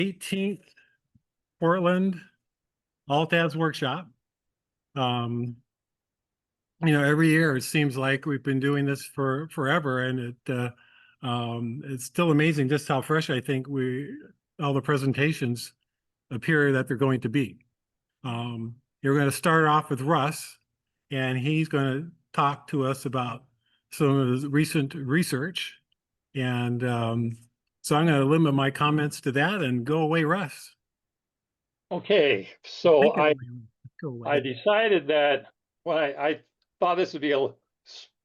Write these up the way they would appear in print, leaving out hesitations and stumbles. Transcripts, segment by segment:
18th Portland Altas workshop. Every year it seems like we've been doing this for forever, and it's still amazing just how fresh I think all the presentations appear that they're going to be. You're going to start off with Russ, and he's going to talk to us about some of his recent research. And so I'm going to limit my comments to that and go away, Russ. Okay, so Go away. I decided that I thought this would be a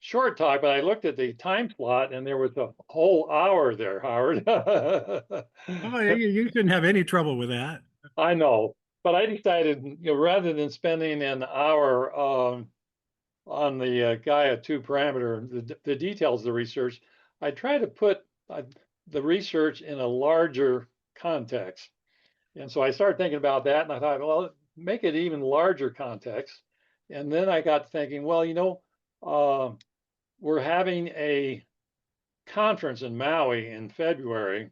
short talk, but I looked at the time slot and there was a whole hour there, Howard. Oh, you shouldn't have any trouble with that. I know, but I decided, rather than spending an hour on the Gaia 2 parameter, the details of the research, I try to put the research in a larger context. And so I started thinking about that, and I thought, well, make it even larger context. And then I got thinking, well, we're having a conference in Maui in February.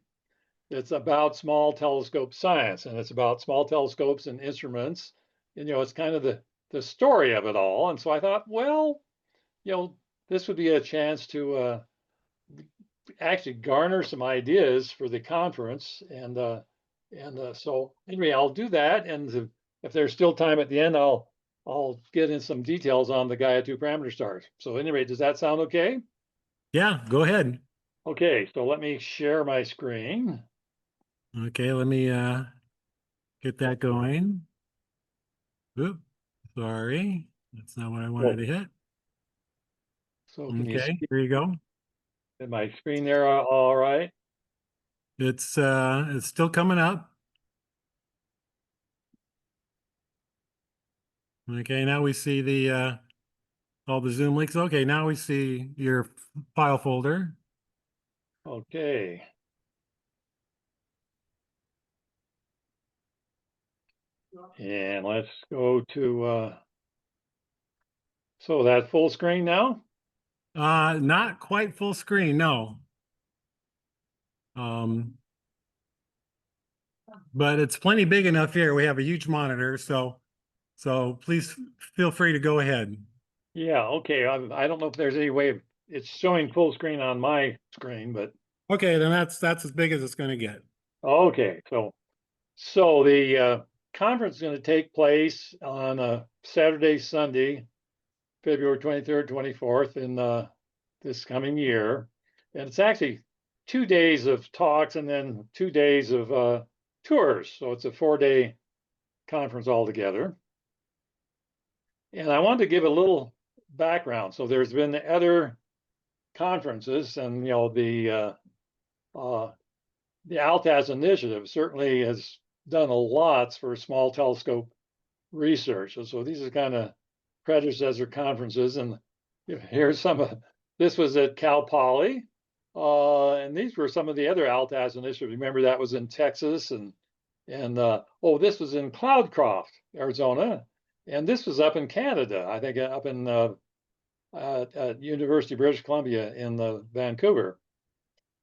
It's about small telescope science, and it's about small telescopes and instruments. And, it's kind of the story of it all. And so I thought, well, this would be a chance to actually garner some ideas for the conference. And so anyway, I'll do that. And if there's still time at the end, I'll get in some details on the Gaia 2 parameter stars. So anyway, does that sound okay? Yeah, go ahead. Okay, so let me share my screen. Okay, let me get that going. Oop, sorry. That's not what I wanted to hit. So can you Okay, see here you go. my screen there? All right. It's still coming up. Okay, now we see the all the Zoom links. Okay, now we see your file folder. Okay. And let's go to so that full screen now. Not quite full screen, no. But it's plenty big enough here. We have a huge monitor, so please feel free to go ahead. Yeah, okay. I don't know if there's any way of it's showing full screen on my screen, but Okay, then that's as big as it's going to get. okay. So the conference is going to take place on Saturday, Sunday, February 23rd, 24th in this coming year. And it's actually 2 days of talks and then 2 days of tours. So it's a 4-day conference altogether. And I wanted to give a little background. So there's been other conferences, and the Altaz initiative certainly has done a lot for small telescope research. And so these are kind of predecessor conferences. And here's some of this was at Cal Poly. And these were some of the other Altaz initiatives. Remember that was in Texas and this was in Cloudcroft, Arizona. And this was up in Canada, I think up in at University of British Columbia in Vancouver.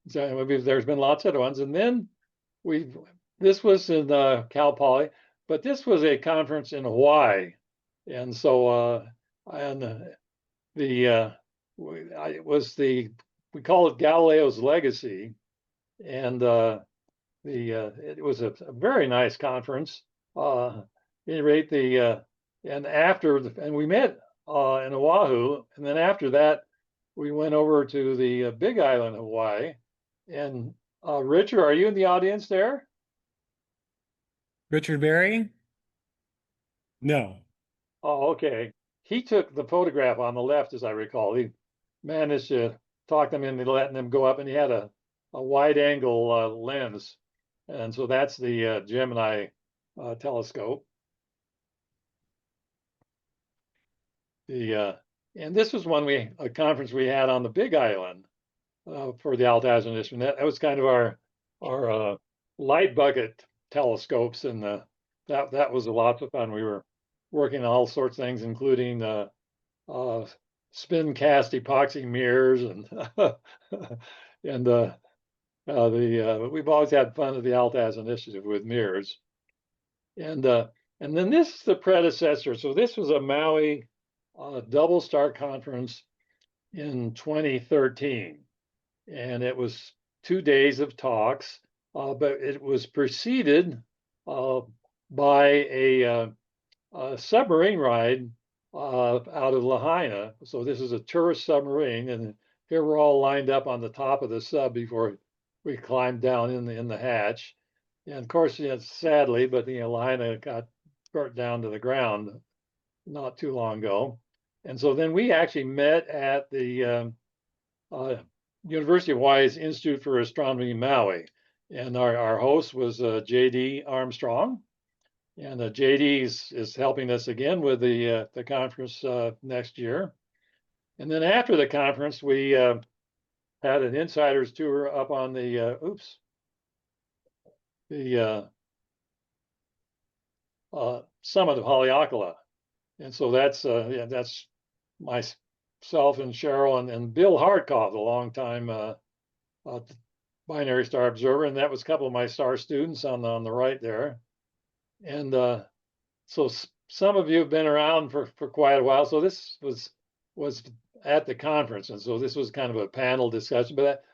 So there's been lots of other ones. And then this was in Cal Poly, but this was a conference in Hawaii. And so, we call it Galileo's Legacy. And it was a very nice conference. At any rate, and we met in Oahu, and then after that, we went over to the Big Island, Hawaii. And Richard, are you in the audience there? Richard Berry? No. Oh, okay. He took the photograph on the left, as I recall. He managed to talk them into letting them go up, and he had a wide angle lens. And so that's the Gemini telescope. And this was a conference we had on the Big Island for the Altaz initiative. That was kind of our light bucket telescopes, and that was a lot of fun. We were working on all sorts of things, including spin cast epoxy mirrors and and we've always had fun at the Altaz Initiative with mirrors. And then this is the predecessor. So this was a Maui double star conference in 2013. And it was 2 days of talks, but it was preceded by a submarine ride out of Lahaina. So this is a tourist submarine, and here we're all lined up on the top of the sub before we climbed down in the hatch. And of course, sadly, but Lahaina got burnt down to the ground not too long ago. And so then we actually met at the University of Hawaii's Institute for Astronomy Maui. And our host was J.D. Armstrong. And JD is helping us again with the conference next year. And then after the conference, we had an insider's tour up on the summit of Haleakala. And so that's myself and Cheryl and Bill Hardkoff, the longtime binary star observer, and that was a couple of my star students on the right there. And so some of you have been around for quite a while. So this was at the conference, and so this was kind of a panel discussion. But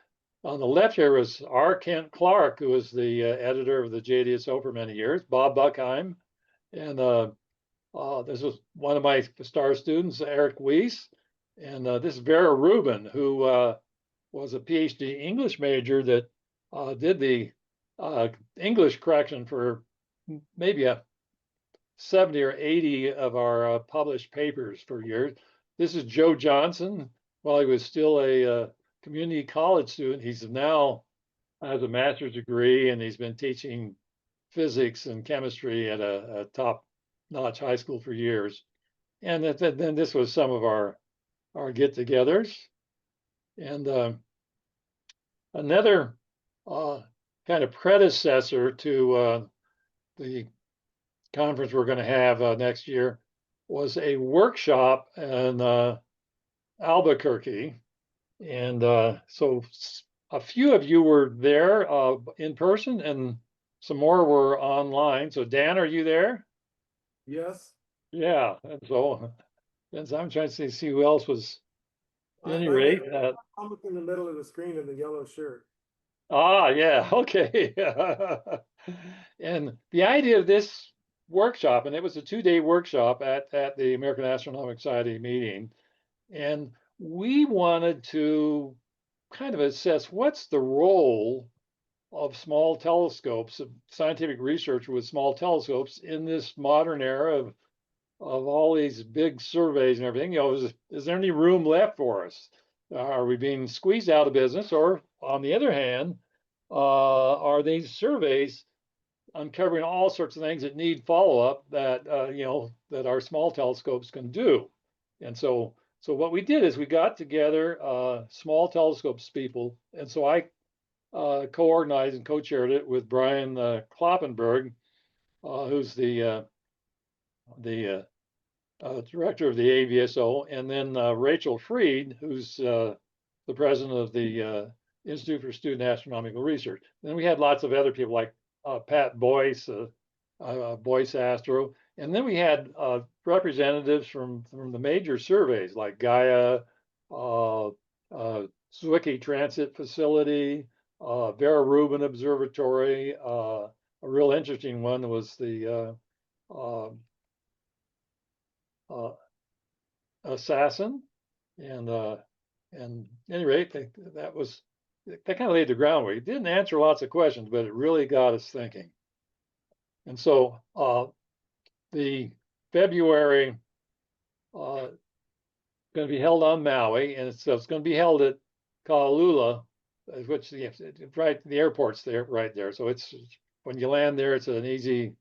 on the left here was R. Kent Clark, who was the editor of the JDSO for many years, Bob Buckheim, and this was one of my star students, Eric Weiss, and this is Vera Rubin, who was a PhD English major that did the English correction for maybe 70 or 80 of our published papers for years. This is Joe Johnson. While he was still a community college student, he's now has a master's degree, and he's been teaching physics and chemistry at a top-notch high school for years. And then this was some of our get-togethers. And another kind of predecessor to the conference we're going to have next year was a workshop in Albuquerque. And so a few of you were there in person, and some more were online. So Dan, are you there? Yes. Yeah. And so I'm trying to see who else was. At any rate, I'm in the middle of the screen in the yellow shirt. Yeah, okay. And the idea of this workshop, and it was a 2-day workshop at the American Astronomical Society meeting, and we wanted to kind of assess what's the role of small telescopes, of scientific research with small telescopes in this modern era of all these big surveys and everything. Is there any room left for us? Are we being squeezed out of business? Or on the other hand, are these surveys uncovering all sorts of things that need follow-up that that our small telescopes can do? And so what we did is we got together small telescopes people, and so I co-organized and co-chaired it with Brian Kloppenberg, who's the director of the AVSO, and then Rachel Freed, who's the president of the Institute for Student Astronomical Research. Then we had lots of other people like Pat Boyce, Boyce Astro, and then we had representatives from the major surveys like Gaia, Zwicky Transit Facility, Vera Rubin Observatory. A real interesting one was the Assassin, and at any rate, that kind of laid the groundwork. It didn't answer lots of questions, but it really got us thinking. And so the February going to be held on Maui, and it's going to be held at Kailua, which right the airport's there right there. So it's when you land there, it's an easy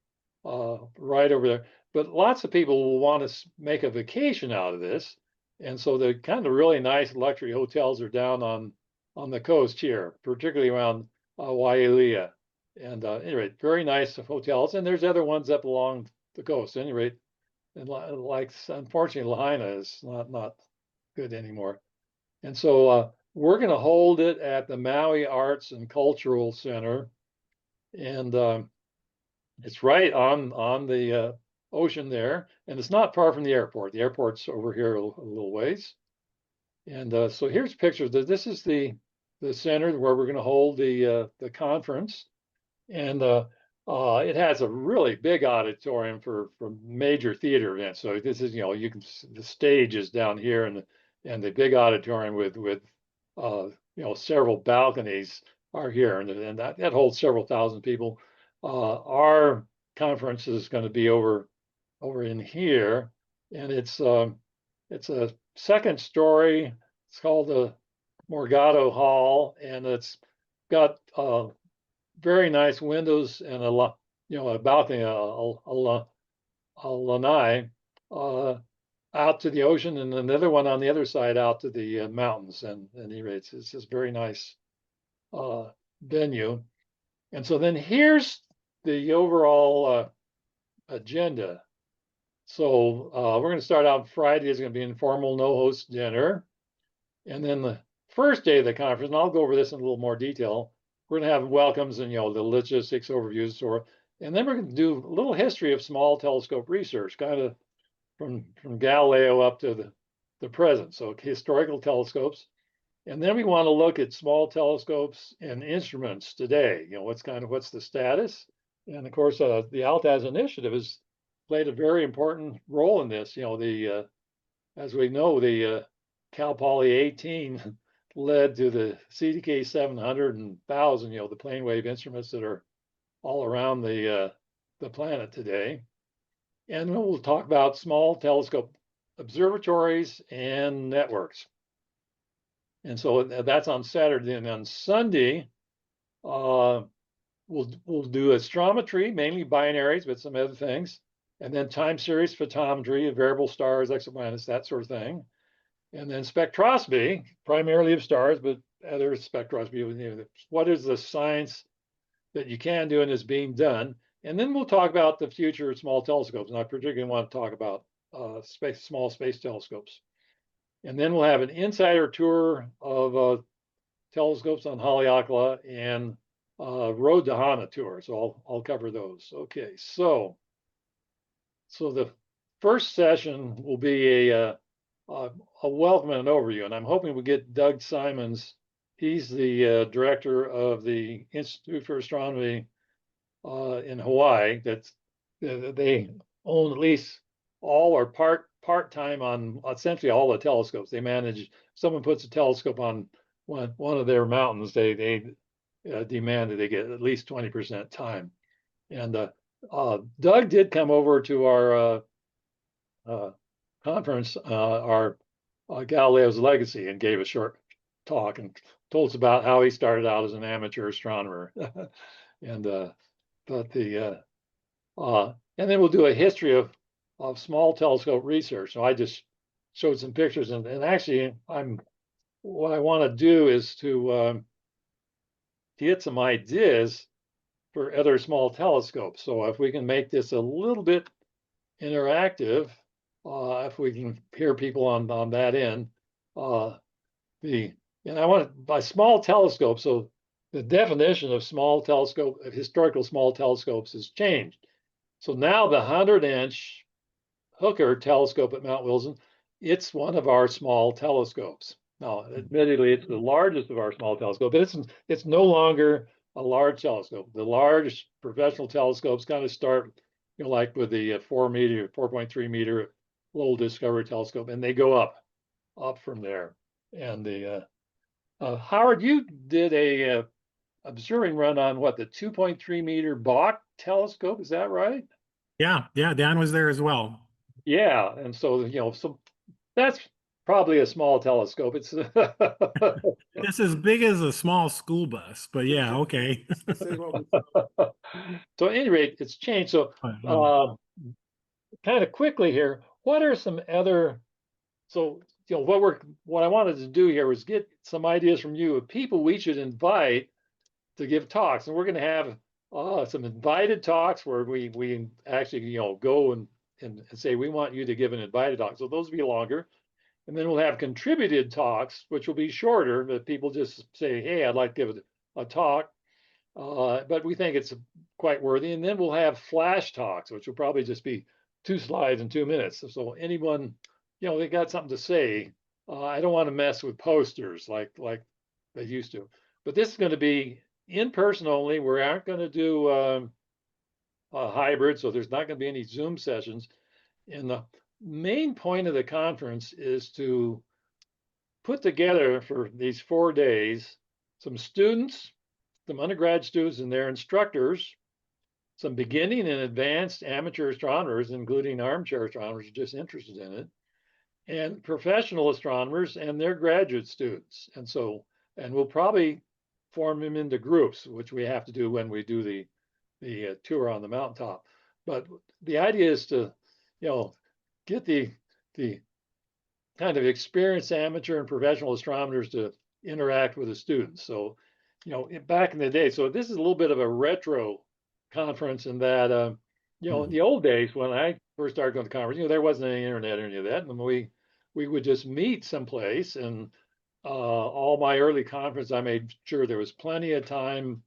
ride over there. But lots of people will want to make a vacation out of this, and so the kind of really nice luxury hotels are down on the coast here, particularly around Wailea. And anyway, very nice hotels, and there's other ones up along the coast. At any rate, and like unfortunately, Lahaina is not good anymore. And so we're going to hold it at the Maui Arts and Cultural Center, and it's right on the ocean there, and it's not far from the airport. The airport's over here a little ways. And so here's pictures. This is the center where we're going to hold the conference, and it has a really big auditorium for major theater events. So this is, you can, the stage is down here, and the big auditorium with several balconies are here, and that holds several thousand people. Our conference is going to be over in here, and it's a second story. It's called the Morgado Hall, and it's got very nice windows and a balcony, a lanai out to the ocean, and another one on the other side out to the mountains. And it's just very nice venue. And so then here's the overall agenda. So we're going to start out Friday. Is going to be informal, no host dinner. And then the first day of the conference, and I'll go over this in a little more detail, we're going to have welcomes and, the logistics overviews. And then we're going to do a little history of small telescope research, kind of from Galileo up to the present. So historical telescopes. And then we want to look at small telescopes and instruments today. What's the status? And of course, the Altaz initiative has played a very important role in this. As we know, the Cal Poly 18 led to the CDK 700 and 1000, the plane wave instruments that are all around the planet today. And we'll talk about small telescope observatories and networks. And so that's on Saturday. And on Sunday, we'll do astrometry, mainly binaries, but some other things, and then time series photometry, variable stars, exoplanets, that sort of thing. And then spectroscopy, primarily of stars, but other spectroscopy. What is the science that you can do and is being done? And then we'll talk about the future of small telescopes. And I particularly want to talk about small space telescopes. And then we'll have an insider tour of telescopes on Haleakala and Road to Hana tour. So I'll cover those. Okay, so the first session will be a welcome and an overview, and I'm hoping we get Doug Simons. He's the director of the Institute for Astronomy in Hawaii. They own at least all or part-time on essentially all the telescopes. They manage. Someone puts a telescope on one of their mountains, they demand that they get at least 20% time. And Doug did come over to our conference, our Galileo's Legacy, and gave a short talk and told us about how he started out as an amateur astronomer. And and then we'll do a history of small telescope research. So I just showed some pictures, and actually what I want to do is to get some ideas for other small telescopes. So if we can make this a little bit interactive, if we can hear people on that end, and I want by small telescope. So the definition of small telescope, of historical small telescopes, has changed. So now the 100-inch Hooker telescope at Mount Wilson, it's one of our small telescopes. Now, admittedly, it's the largest of our small telescopes, but it's no longer a large telescope. The large professional telescopes kind of start, like with the 4.3 meter Lowell Discovery Telescope, and they go up from there. And the Howard, you did a observing run on the 2.3 meter Bach telescope, is that right? Yeah, Dan was there as well. Yeah, and so so that's probably a small telescope. It's It's as big as a small school bus, but yeah, okay. So at any rate, it's changed. So kind of quickly here, what are some other, so what I wanted to do here was get some ideas from you of people we should invite to give talks. And we're going to have some invited talks where we actually go and say we want you to give an invited talk. So those will be longer. And then we'll have contributed talks, which will be shorter, but people just say, hey, I'd like to give a talk. But we think it's quite worthy. And then we'll have flash talks, which will probably just be 2 slides in 2 minutes. So anyone, they got something to say. I don't want to mess with posters like they used to. But this is going to be in person only. We aren't going to do a hybrid, so there's not going to be any Zoom sessions. And the main point of the conference is to put together for these 4 days some students, some undergrad students and their instructors, some beginning and advanced amateur astronomers, including armchair astronomers just interested in it, and professional astronomers and their graduate students. And we'll probably form them into groups, which we have to do when we do the tour on the mountaintop. But the idea is to, get the kind of experienced amateur and professional astronomers to interact with the students. So, back in the day, so this is a little bit of a retro conference in that, in the old days when I first started going to the conference, there wasn't any internet or any of that, and we would just meet someplace. And all my early conference, I made sure there was plenty of time,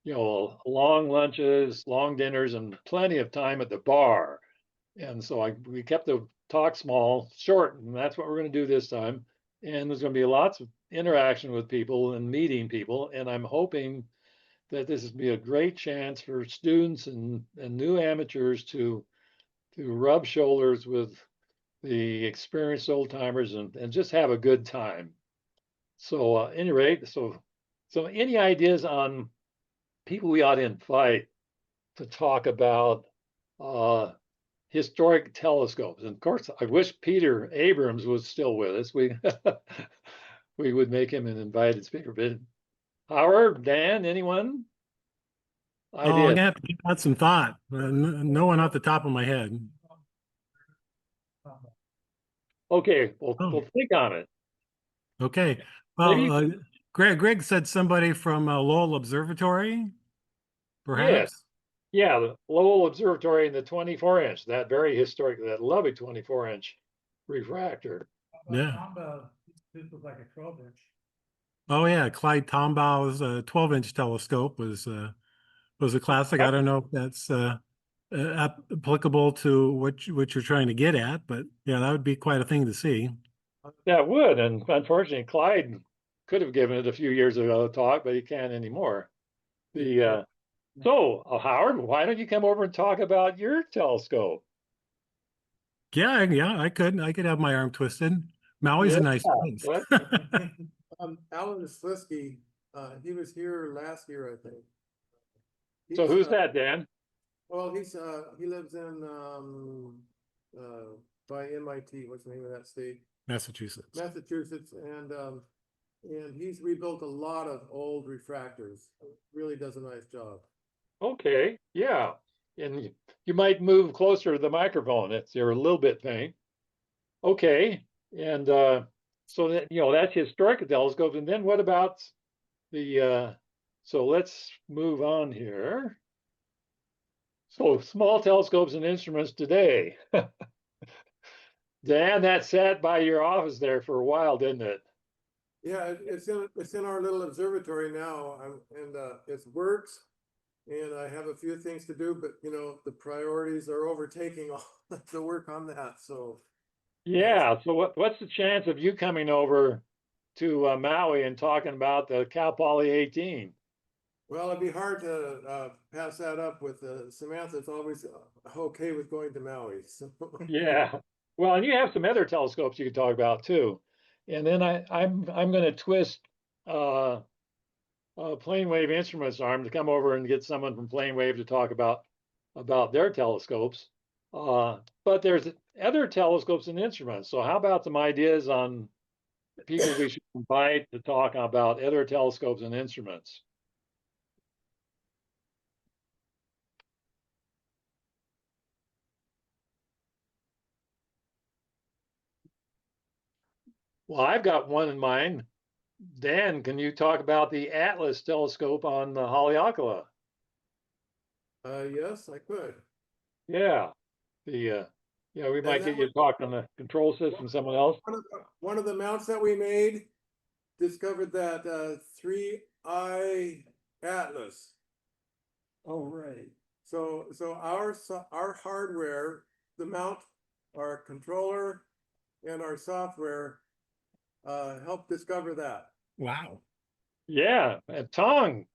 long lunches, long dinners, and plenty of time at the bar. And so we kept the talk small, short, and that's what we're going to do this time. And there's going to be lots of interaction with people and meeting people. And I'm hoping that this is be a great chance for students and new amateurs to rub shoulders with the experienced old timers and just have a good time. So at any rate, so any ideas on people we ought to invite to talk about historic telescopes? And of course, I wish Peter Abrams was still with us. We would make him an invited speaker. But Howard, Dan, anyone? Oh, I'm Ideas? gonna have to give that some thought. No one off the top of my head. Okay, we'll Oh. think on it. Okay. Maybe- Well, Greg said somebody from Lowell Observatory, perhaps. Yeah, the Lowell Observatory and the 24-inch, that very historic, that lovely 24-inch refractor. Yeah. This was like a 12-inch. Oh yeah, Clyde Tombaugh's 12-inch telescope was a classic. I don't know if that's applicable to what you're trying to get at, but yeah, that would be quite a thing to see. That would, and unfortunately, Clyde could have given it a few years ago a talk, but he can't anymore. So Howard, why don't you come over and talk about your telescope? Yeah, I could have my arm twisted. Maui's a nice place. Alan Slisky, he was here last year, I think. So He's, who's that, Dan? Well, he lives in by MIT. What's the name of that state? Massachusetts. Massachusetts, and he's rebuilt a lot of old refractors. Really does a nice job. Okay, yeah. And you might move closer to the microphone. You're a little bit faint. Okay. And so that, that's historic telescopes. And then what about so let's move on here. So small telescopes and instruments today. Dan, that sat by your office there for a while, didn't it? Yeah, it's in our little observatory now, and it works. And I have a few things to do, but the priorities are overtaking all the work on that. So yeah. So what's the chance of you coming over to Maui and talking about the Cal Poly 18? Well, it'd be hard to pass that up with Samantha's always okay with going to Maui. So. Yeah. Well, and you have some other telescopes you could talk about too. And then I'm going to twist Plane Wave Instruments arm to come over and get someone from Plane Wave to talk about their telescopes. But there's other telescopes and instruments. So how about some ideas on people we should invite to talk about other telescopes and instruments? Well, I've got one in mind. Dan, can you talk about the Atlas telescope on the Haleakala? Yes, I could. Yeah, the Yeah, we And might that get you to talk on the control system, someone else. one of the mounts that we made discovered that 3i Atlas. Oh, right. So our hardware, the mount, our controller, and our software helped discover that. Wow. Yeah, and Tong,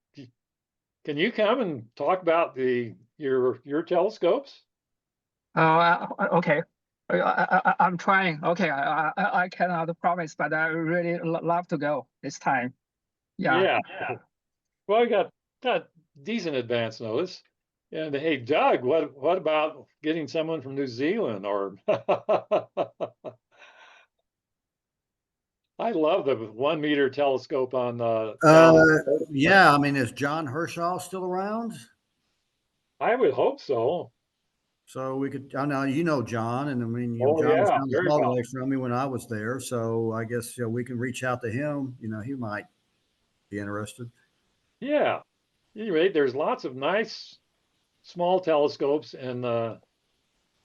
can you come and talk about your telescopes? Okay. I'm trying. Okay, I cannot promise, but I really love to go this time. Yeah. Yeah. Well, we got decent advance notice. And hey, Doug, what about getting someone from New Zealand or I love the 1 meter telescope on Yeah, I mean, is John Hershaw still around? I would hope so. So we could, I know, you know, John, and I mean, Oh, John was yeah, down the very well. hallway from me when I was there. So I guess, we can reach out to him. He might be interested. Yeah. Anyway, there's lots of nice small telescopes and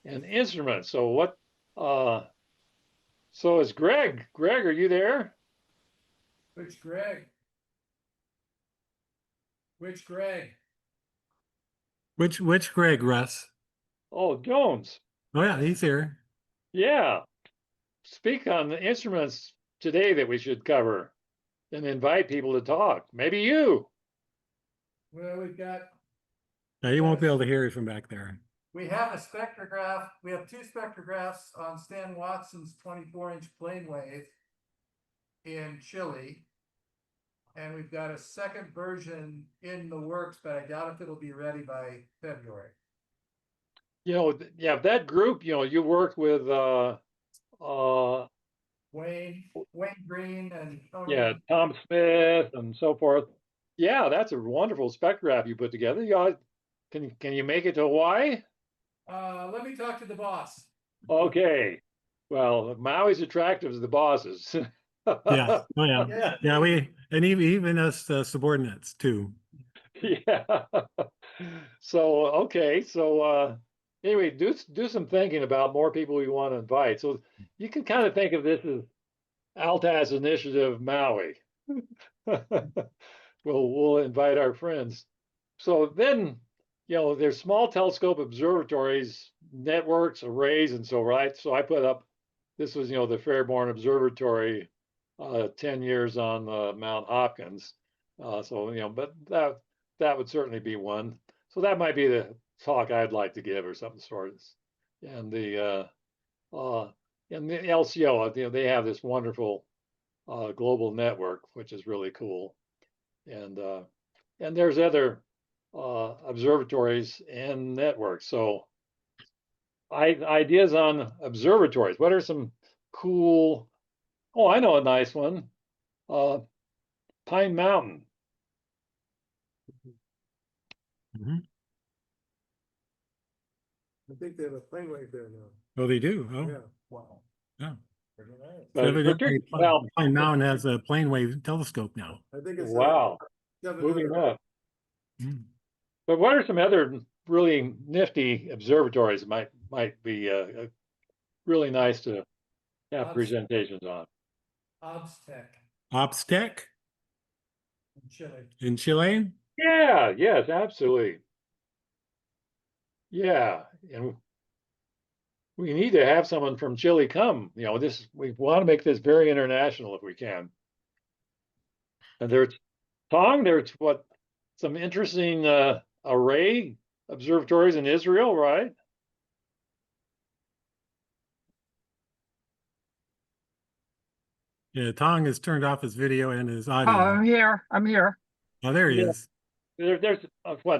instruments. So so is Greg. Greg, are you there? Which Greg? Which Greg? Which Greg, Russ? Oh, Jones. Oh yeah, he's here. Yeah. Speak on the instruments today that we should cover and invite people to talk. Maybe you. Well, we've got Yeah, you won't be able to hear you from back there. We have a spectrograph. We have 2 spectrographs on Stan Watson's 24-inch plane wave in Chile. And we've got a second version in the works, but I doubt if it'll be ready by February. Yeah, that group, you worked with Wayne Green and Tony. yeah, Tom Smith and so forth. Yeah, that's a wonderful spectrograph you put together. Can you make it to Hawaii? Let me talk to the boss. Okay. Well, Maui's attractive to the bosses. Yeah. Oh yeah. Yeah. And even us subordinates too. Yeah. So okay. So anyway, do some thinking about more people we want to invite. So you can kind of think of this as Altaz Initiative Maui. We'll invite our friends. So then, there's small telescope observatories, networks, arrays, and so right. So I put up, this was, the Fairborn Observatory, 10 years on Mount Hopkins. But that would certainly be one. So that might be the talk I'd like to give or something sort of. And the LCO, they have this wonderful global network, which is really cool. And there's other observatories and networks. So ideas on observatories. What are some cool? Oh, I know a nice one. Pine Mountain. Mhm. I think they have a plane wave there now. Oh, they do. Oh, Yeah. Wow. yeah. Pretty nice. So evidently, Well, Pine Mountain has a plane wave telescope now. I think it's wow, 700. moving up. Mm. But what are some other really nifty observatories that might be really nice to have presentations on? Obstec Obstec in Chile. in Chile. Yeah, yes, absolutely. Yeah, and we need to have someone from Chile come. We want to make this very international if we can. And there's some interesting array observatories in Israel, right? Yeah, Tong has turned off his video and his Oh, audio. I'm here. I'm here. Oh, there he Yeah. is. There's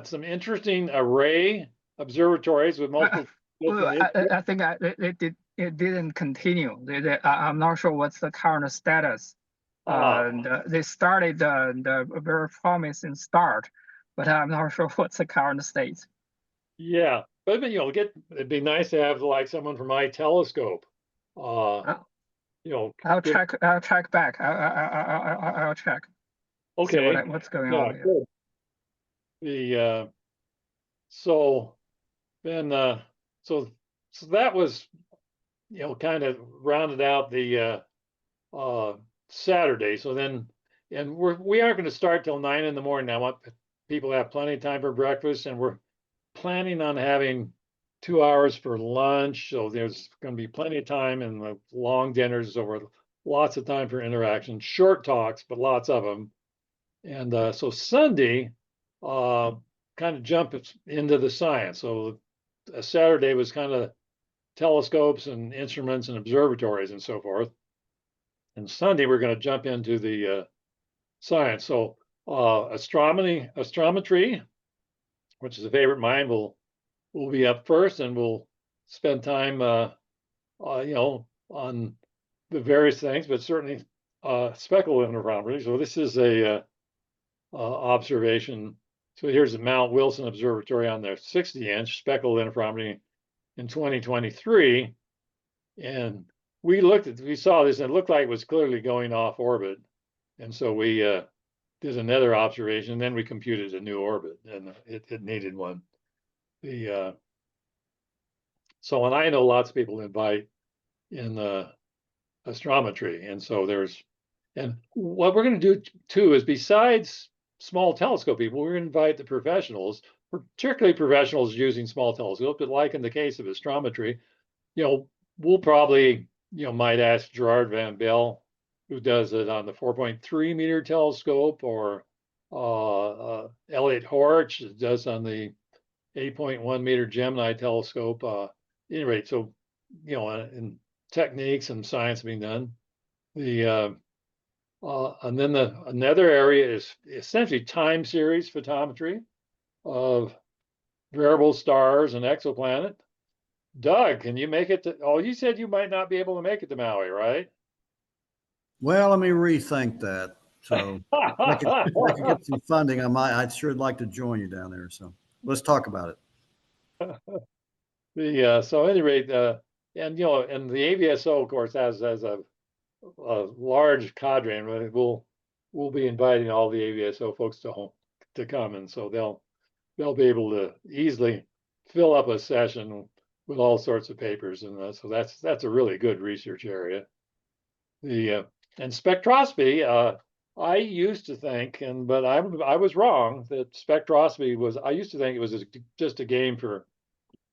some interesting array observatories with multiple. I think it didn't continue. I'm not sure what's the current status. They started the very promising start, but I'm not sure what's the current state. Yeah, but it'd be nice to have like someone from iTelescope. I'll check back. I'll check. See Okay. what's going Yeah, on here. good. So then so that was kind of rounded out the Saturday. So then, and we aren't going to start till 9 in the morning. I want people to have plenty of time for breakfast, and we're planning on having 2 hours for lunch. So there's going to be plenty of time, and the long dinners over lots of time for interaction, short talks, but lots of them. And so Sunday, kind of jump into the science. So Saturday was kind of telescopes and instruments and observatories and so forth. And Sunday we're going to jump into the science. So astrometry, which is a favorite of mine, will be up first, and we'll spend time, on the various things, but certainly speckle interferometry. So this is a observation. So here's the Mount Wilson Observatory on their 60-inch speckle interferometry in 2023, and we saw this, and it looked like it was clearly going off orbit, and so we did another observation, and then we computed a new orbit, and it needed one. So, and I know lots of people invite in astrometry, and so and what we're going to do too is, besides small telescope people, we're going to invite the professionals, particularly professionals using small telescopes. But like in the case of astrometry, we'll probably, might ask Gerard Van Bell, who does it on the 4.3 meter telescope, or Elliot Horch does on the 8.1 meter Gemini telescope. Any rate, so and techniques and science being done. And then another area is essentially time series photometry of variable stars and exoplanet. Doug, can you make it to, you said you might not be able to make it to Maui, right? Well, let me rethink that. So if I could get some funding, I'd sure like to join you down there. So let's talk about it. So at any rate, and and the AVSO, of course, has a large cadre, and we'll be inviting all the AVSO folks to come, and so they'll be able to easily fill up a session with all sorts of papers, and so that's a really good research area. And spectroscopy, I used to think, but I was wrong, that spectroscopy was. I used to think it was just a game for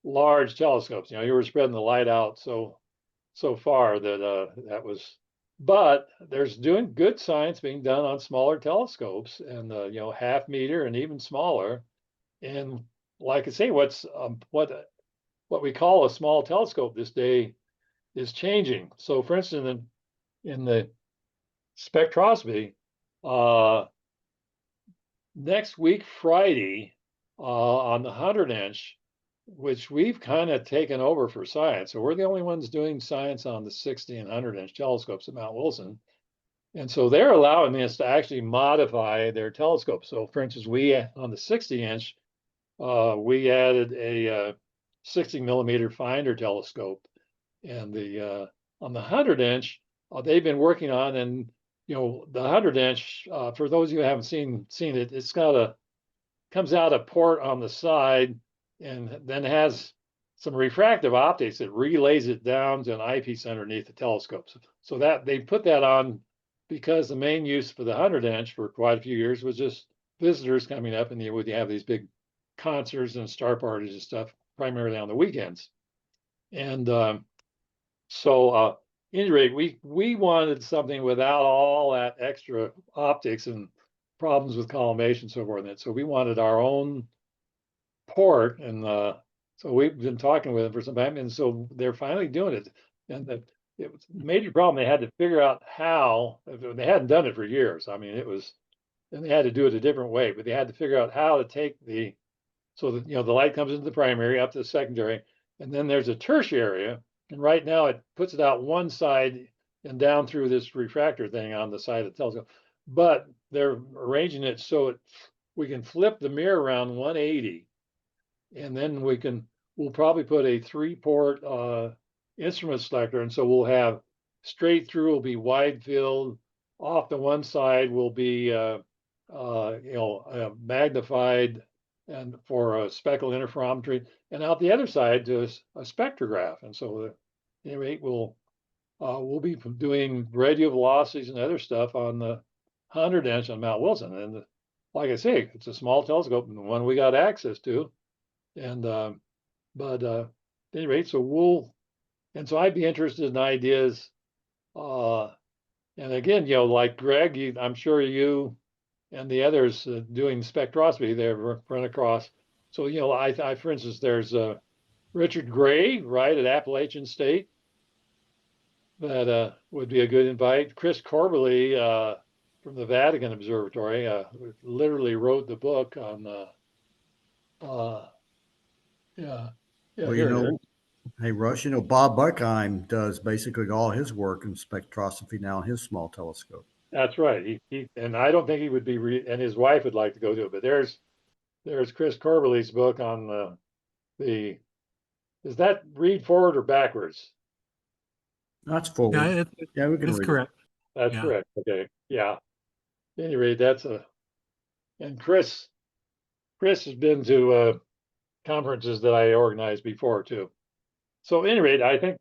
large telescopes. You were spreading the light out so far that that was. But there's doing good science being done on smaller telescopes, and half meter and even smaller. And like I say, what we call a small telescope this day is changing. So, for instance, in the spectroscopy, next week Friday, on the 100-inch, which we've kind of taken over for science. So we're the only ones doing science on the 60 and 100-inch telescopes at Mount Wilson. And so they're allowing us to actually modify their telescopes. So for instance, on the 60-inch, we added a 60 millimeter finder telescope. And on the 100-inch, they've been working on, and the 100-inch, for those of you who haven't seen it, it's comes out a port on the side, and then has some refractive optics that relays it down to an eyepiece underneath the telescope. So that they put that on because the main use for the 100-inch for quite a few years was just visitors coming up, and you would have these big concerts and star parties and stuff, primarily on the weekends. And so any rate, we wanted something without all that extra optics and problems with collimation and so forth. And so we wanted our own port, and so we've been talking with them for some time, and so they're finally doing it. And it was a major problem. They had to figure out how. They hadn't done it for years. I mean, and they had to do it a different way, but they had to figure out how to take so that the light comes into the primary, up to the secondary, and then there's a tertiary. And right now it puts it out one side and down through this refractor thing on the side of the telescope. But they're arranging it so we can flip the mirror around 180, and then we'll probably put a 3-port instrument selector, and so we'll have straight through will be wide field. Off the one side will be magnified, and for a speckle interferometry, and out the other side to a spectrograph. And so any rate, we'll be doing radio velocities and other stuff on the 100-inch on Mount Wilson. And like I say, it's a small telescope and the one we got access to. And but at any rate, so I'd be interested in ideas. And again, like Greg, I'm sure you and the others doing spectroscopy, they've run across. So, I for instance, there's Richard Gray, right, at Appalachian State. That would be a good invite. Chris Corbally from the Vatican Observatory literally wrote the book on, yeah, Well, here it is. hey, Russ, Bob Buckheim does basically all his work in spectroscophy now in his small telescope. That's right. He and I don't think he would be, and his wife would like to go to it. But there's Chris Corbally's book on is that read forward or backwards? That's forward. Yeah, Yeah, we can it's read correct. That's Yeah. correct. Okay. Yeah. Anyway, and Chris has been to conferences that I organized before too. So anyway, I think,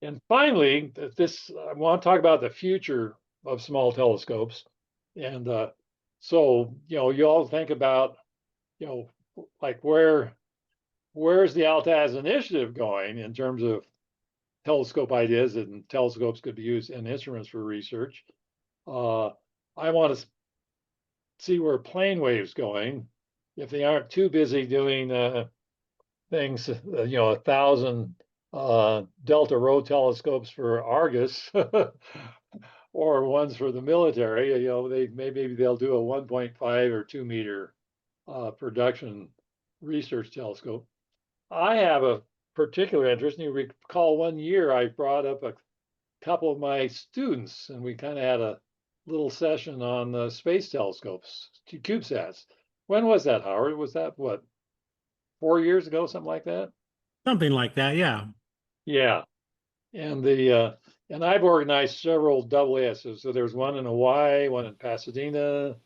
and finally, I want to talk about the future of small telescopes. And so, you all think about, like where's the Altaz initiative going in terms of telescope ideas, and telescopes could be used in instruments for research. I want to see where plane wave's going, if they aren't too busy doing things, 1,000 Delta Row telescopes for Argus or ones for the military. Maybe they'll do a 1.5 or 2 meter production research telescope. I have a particular interest, and you recall one year I brought up a couple of my students, and we kind of had a little session on space telescopes, CubeSats. When was that, Howard? Was that what, 4 years ago, something like that? Something like that. Yeah. Yeah. And and I've organized several double S's. So there's one in Hawaii, one in Pasadena,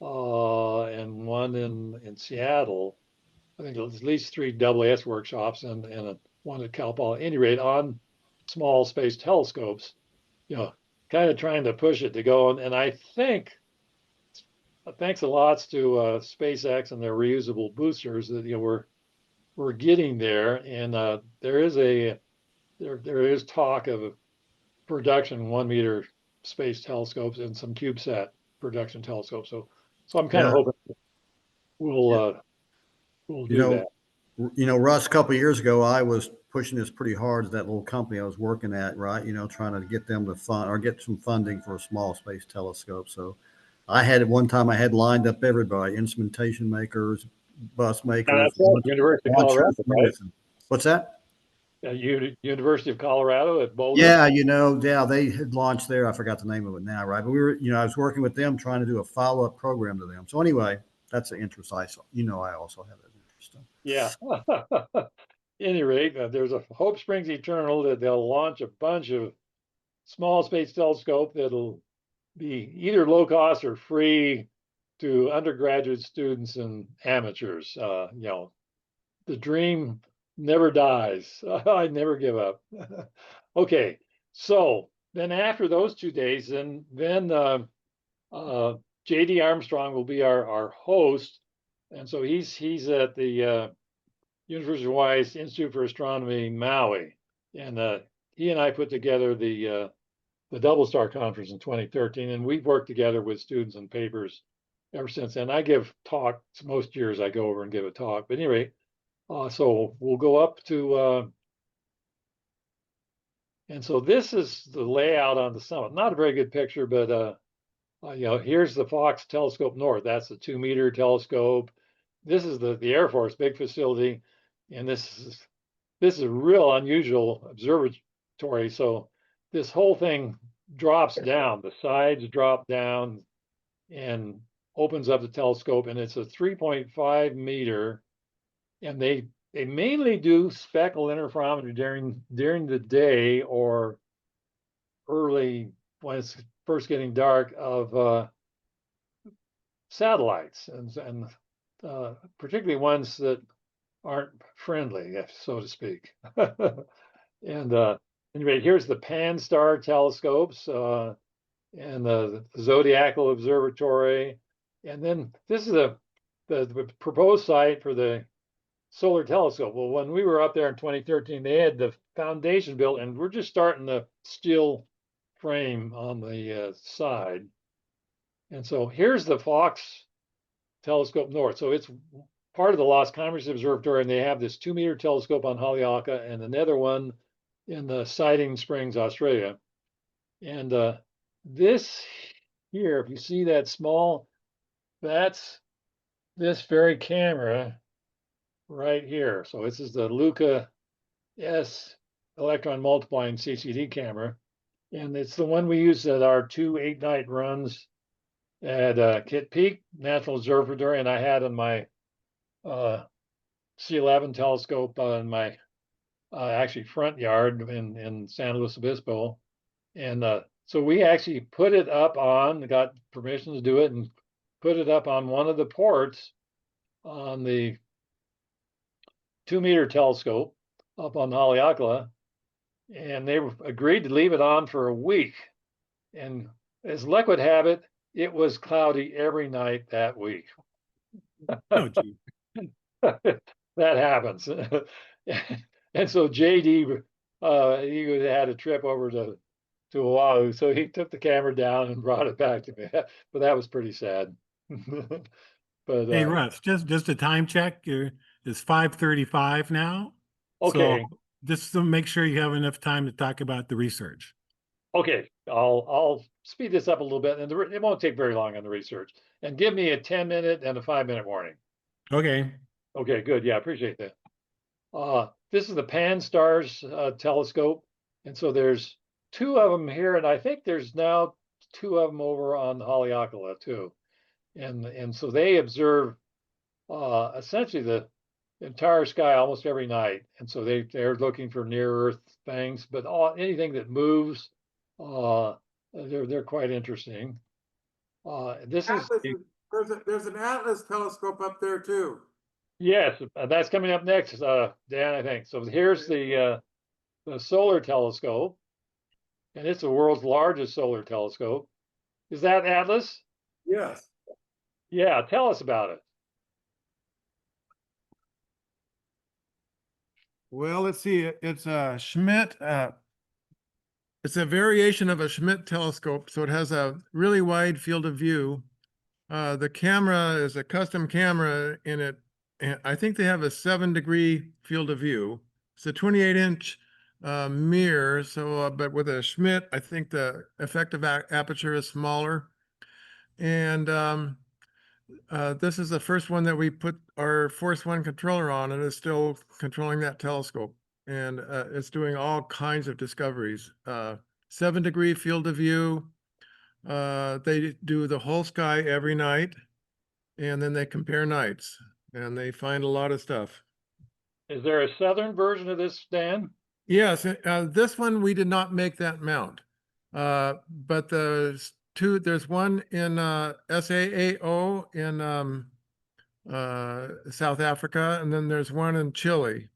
and one in Seattle. I think there's at least 3 AAS workshops and one at Cal Poly. At any rate, on small space telescopes, kind of trying to push it to go. And I think, thanks a lot to SpaceX and their reusable boosters, that we're getting there. And there is talk of production 1 meter space telescopes and some CubeSat production telescopes. So I'm kind of hoping we'll do that. Russ, a couple of years ago, I was pushing this pretty hard at that little company I was working at, right? Trying to get them to fund or get some funding for a small space telescope. So I had lined up everybody, instrumentation makers, bus makers. That's right. University of Colorado, right? What's that? University of Colorado at Boulder. Yeah, they had launched there. I forgot the name of it now, right? But we were, I was working with them trying to do a follow-up program to them. So anyway, that's an interest I saw. I also have that interest. Yeah. Any rate, there's a Hope Springs Eternal that they'll launch a bunch of small space telescope that'll be either low cost or free to undergraduate students and amateurs. The dream never dies. I never give up. Okay, so then after those 2 days, then J.D. Armstrong will be our host, and so he's at the University of Hawaii's Institute for Astronomy, Maui, and he and I put together the Double Star Conference in 2013, and we've worked together with students and papers ever since then. I give talks most years. I go over and give a talk, but anyway, so we'll go up to, and so this is the layout on the summit. Not a very good picture, but here's the Fox Telescope North. That's the 2 meter telescope. This is the Air Force big facility, and this is a real unusual observatory. So this whole thing drops down. The sides drop down and opens up the telescope, and it's a 3.5 meter. And they mainly do Speckle interferometry during the day or early when it's first getting dark of satellites and particularly ones that aren't friendly, so to speak. And Anyway, here's the Pan-STAR telescopes, and the Zodiacal Observatory. And then this is the proposed site for the solar telescope. Well, when we were up there in 2013, they had the foundation built, and we're just starting the steel frame on the side. And so here's the Fox telescope north. So it's part of the Las Converse Observatory, and they have this 2-meter telescope on Haleakala and another one in the Siding Springs, Australia. And this here, if you see that small, that's this very camera right here. So this is the Luca S electron multiplying CCD camera. And it's the one we use at our 2 8-night runs at Kitt Peak National Observatory. And I had in my C11 telescope in my actually front yard in San Luis Obispo. And so we actually put it up on, got permission to do it, and put it up on one of the ports on the 2-meter telescope up on Haleakala. And they agreed to leave it on for a week. And as luck would have it, it was cloudy every night that week. Oh, gee. That happens. And so JD, he had a trip over to Oahu, so he took the camera down and brought it back to me. But that was pretty sad. But Hey, Russ, just a time check. It's 5:35 now. okay, So just to make sure you have enough time to talk about the research. okay, I'll speed this up a little bit, and it won't take very long on the research. And give me a 10-minute and a 5-minute warning. Okay. Okay, good. Yeah, I appreciate that. This is the Pan-STARRS telescope, and so there's 2 of them here, and I think there's now 2 of them over on Haleakala too. And so they observe essentially the entire sky almost every night, and so they're looking for near Earth things, but anything that moves, they're quite interesting. This is There's an Atlas telescope up there too. yes, that's coming up next, Dan, I think. So here's the solar telescope, and it's the world's largest solar telescope. Is that Atlas? Yes. Yeah, tell us about it. Well, let's see. It's a Schmidt. It's a variation of a Schmidt telescope, so it has a really wide field of view. The camera is a custom camera in it, and I think they have a 7-degree field of view. It's a 28-inch mirror, so but with a Schmidt, I think the effective aperture is smaller. And this is the first one that we put our Force One controller on, and it's still controlling that telescope. And it's doing all kinds of discoveries. 7-degree field of view. They do the whole sky every night, and then they compare nights, and they find a lot of stuff. Is there a southern version of this, Dan? Yes, this one we did not make that mount, but there's one in SAAO in South Africa, and then there's one in Chile.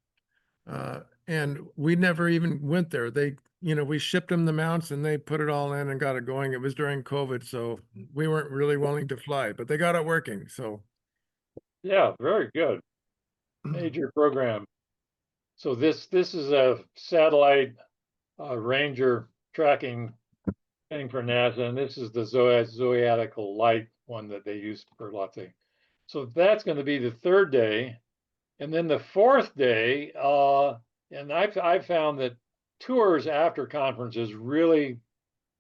And we never even went there. We shipped them the mounts and they put it all in and got it going. It was during COVID, so we weren't really willing to fly, but they got it working. So Yeah, very good. Major program. So this is a satellite Ranger tracking thing for NASA, and this is the zodiacal light one that they use for lots of things. So that's going to be the 3rd day, and then the 4th day. And I've found that tours after conferences really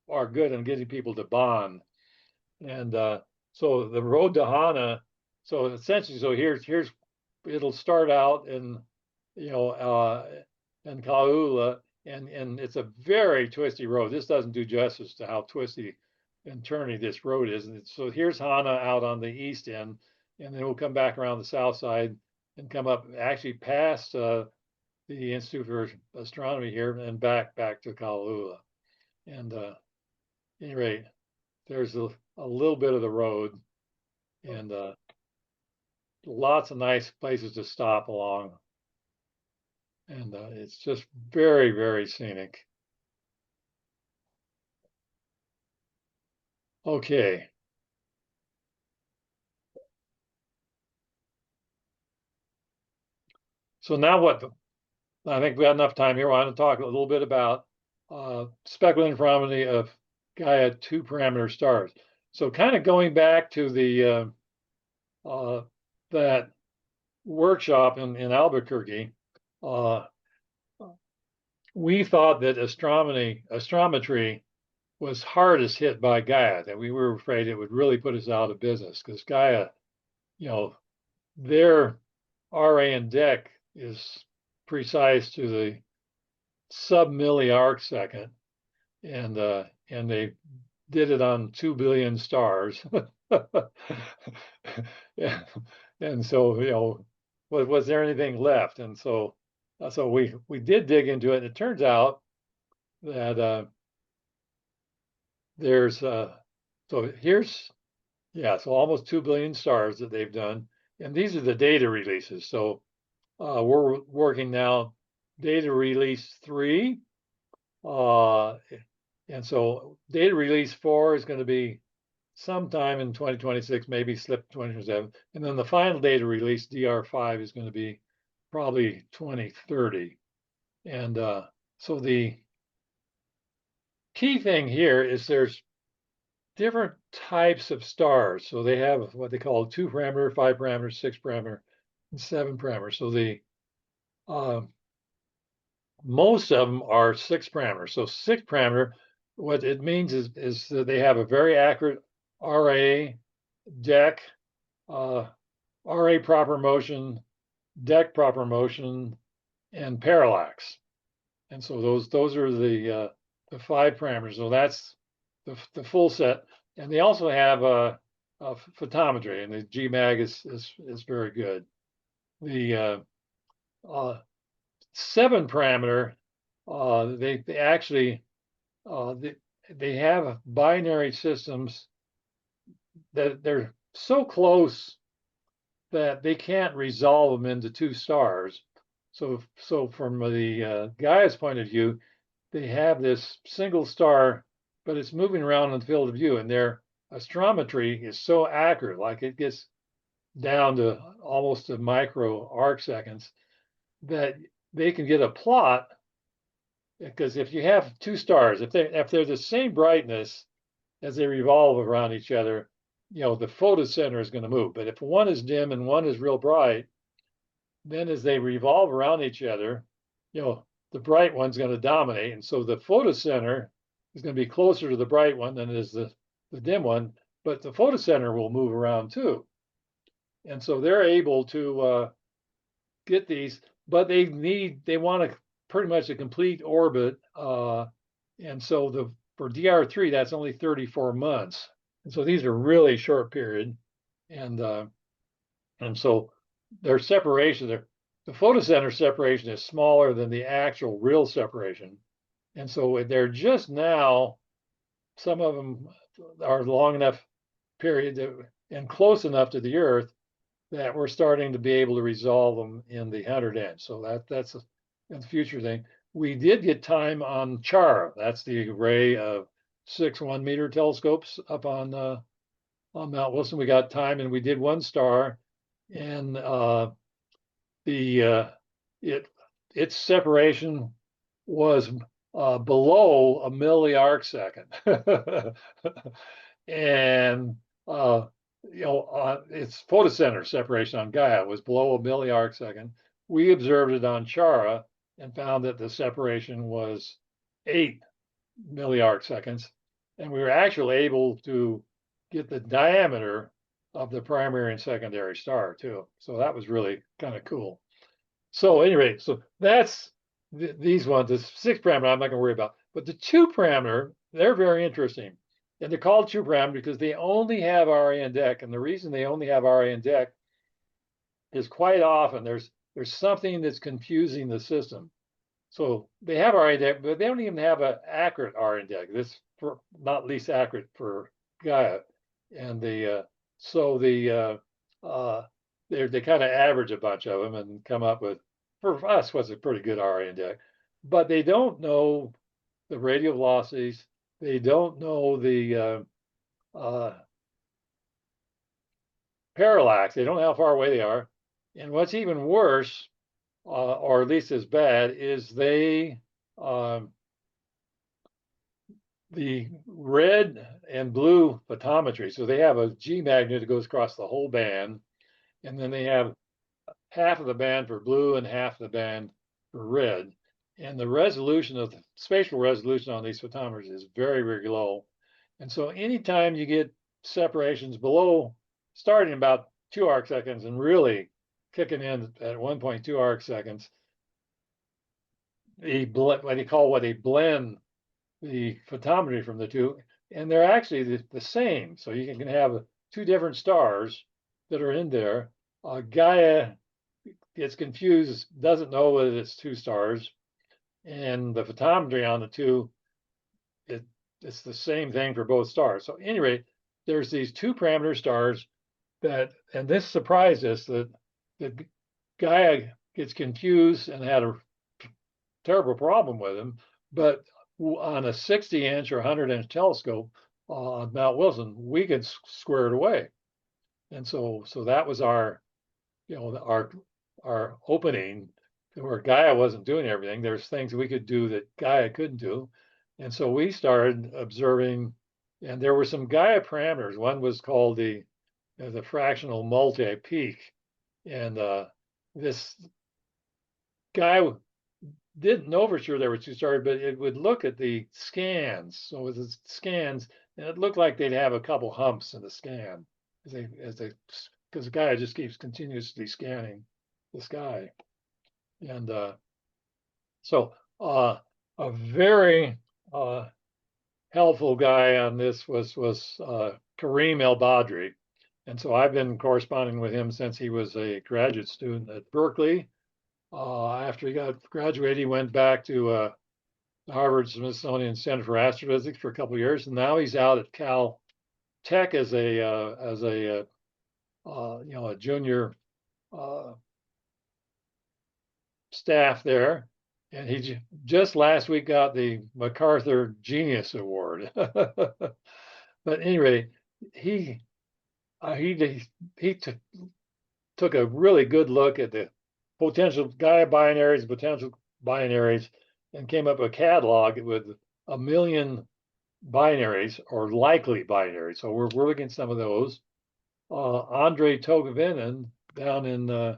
are good in getting people to bond. And so the road to Hana. So essentially, so here's it'll start out in in Kaula, and it's a very twisty road. This doesn't do justice to how twisty and turny this road is. And so here's Hana out on the east end, and then we'll come back around the south side and come up actually past the Institute for Astronomy here and back to Kaula. And any rate, there's a little bit of the road, and lots of nice places to stop along. And it's just very, very scenic. Okay. So now what? I think we got enough time here. I want to talk a little bit about speckle interferometry of Gaia 2-parameter stars. So kind of going back to the that workshop in Albuquerque, we thought that astrometry was hardest hit by Gaia, that we were afraid it would really put us out of business because Gaia, their RA and DEC is precise to the sub-milli-arc second, and they did it on 2 billion stars. And so, was there anything left? And so we did dig into it, and it turns out that there's so almost 2 billion stars that they've done, and these are the data releases. So we're working now data release 3, and so data release 4 is going to be sometime in 2026, maybe slip 2027, and then the final data release DR5 is going to be probably 2030. And so the key thing here is there's different types of stars. So they have what they call 2-parameter, 5-parameter, 6-parameter, and 7-parameter. So the most of them are 6-parameter. So 6-parameter, what it means is that they have a very accurate RA, DEC, RA proper motion, DEC proper motion, and parallax. And so those are the 5 parameters. So that's the full set. And they also have a photometry, and the GMAG is very good. The 7-parameter, they actually they have binary systems that they're so close that they can't resolve them into 2 stars. So from the Gaia's point of view, they have this single star, but it's moving around in the field of view, and their astrometry is so accurate, like it gets down to almost a micro arc seconds, that they can get a plot. Because if you have 2 stars, if they're the same brightness as they revolve around each other, the photocenter is going to move. But if one is dim and one is real bright, then as they revolve around each other, the bright one's going to dominate. And so the photocenter is going to be closer to the bright one than it is the dim one, but the photocenter will move around too. And so they're able to get these, but they want pretty much a complete orbit. And so for DR3, that's only 34 months. And so these are really short period. And so their separation, the photocenter separation is smaller than the actual real separation. And so they're just now, some of them are long enough period and close enough to the Earth that we're starting to be able to resolve them in the 100N. So that's a future thing. We did get time on Chara. That's the array of 6 1-meter telescopes up on Mount Wilson. We got time, and we did 1 star, and its separation was below a milli-arc second, and its photocenter separation on Gaia was below a milli-arc second. We observed it on Chara and found that the separation was 8 milli-arc seconds, and we were actually able to get the diameter of the primary and secondary star too. So that was really kind of cool. So anyway, so that's these ones. The 6-parameter I'm not going to worry about, but the 2-parameter, they're very interesting. And they're called 2-parameter because they only have RA and DEC. And the reason they only have RA and DEC is quite often there's something that's confusing the system. So they have RA and DEC, but they don't even have an accurate RA and DEC. This for not least accurate for Gaia. And they kind of average a bunch of them and come up with, for us, what's a pretty good RA and DEC. But they don't know the radial velocities. They don't know the parallax. They don't know how far away they are. And what's even worse, or at least as bad, is they the red and blue photometry. So they have a G magnet that goes across the whole band, and then they have half of the band for blue and half of the band for red. And the resolution of the spatial resolution on these photometers is very, very low. And so anytime you get separations below, starting about 2 arc seconds and really kicking in at 1.2 arc seconds, what they blend the photometry from the two, and they're actually the same. So you can have 2 different stars that are in there. Gaia gets confused, doesn't know whether it's 2 stars, and the photometry on the two, it's the same thing for both stars. So anyway, there's these 2 parameter stars that, and this surprised us, that Gaia gets confused and had a terrible problem with them, but on a 60-inch or 100-inch telescope on Mount Wilson, we could square it away. And so that was our, our opening, where Gaia wasn't doing everything. There's things we could do that Gaia couldn't do. And so we started observing, and there were some Gaia parameters. One was called the fractional multi-peak. And this guy didn't know for sure there were 2 stars, but it would look at the scans. So with the scans, and it looked like they'd have a couple humps in the scan because the guy just keeps continuously scanning the sky. And so a very helpful guy on this was Kareem El Badri. And so I've been corresponding with him since he was a graduate student at Berkeley. After he got graduated, he went back to the Harvard Smithsonian Center for Astrophysics for a couple of years, and now he's out at Cal Tech as a junior staff there. And he just last week got the MacArthur Genius Award. But anyway, he took a really good look at the potential Gaia binaries, potential binaries, and came up with a catalog with 1 million binaries or likely binaries. So we're looking at some of those. Andre Togovinen down in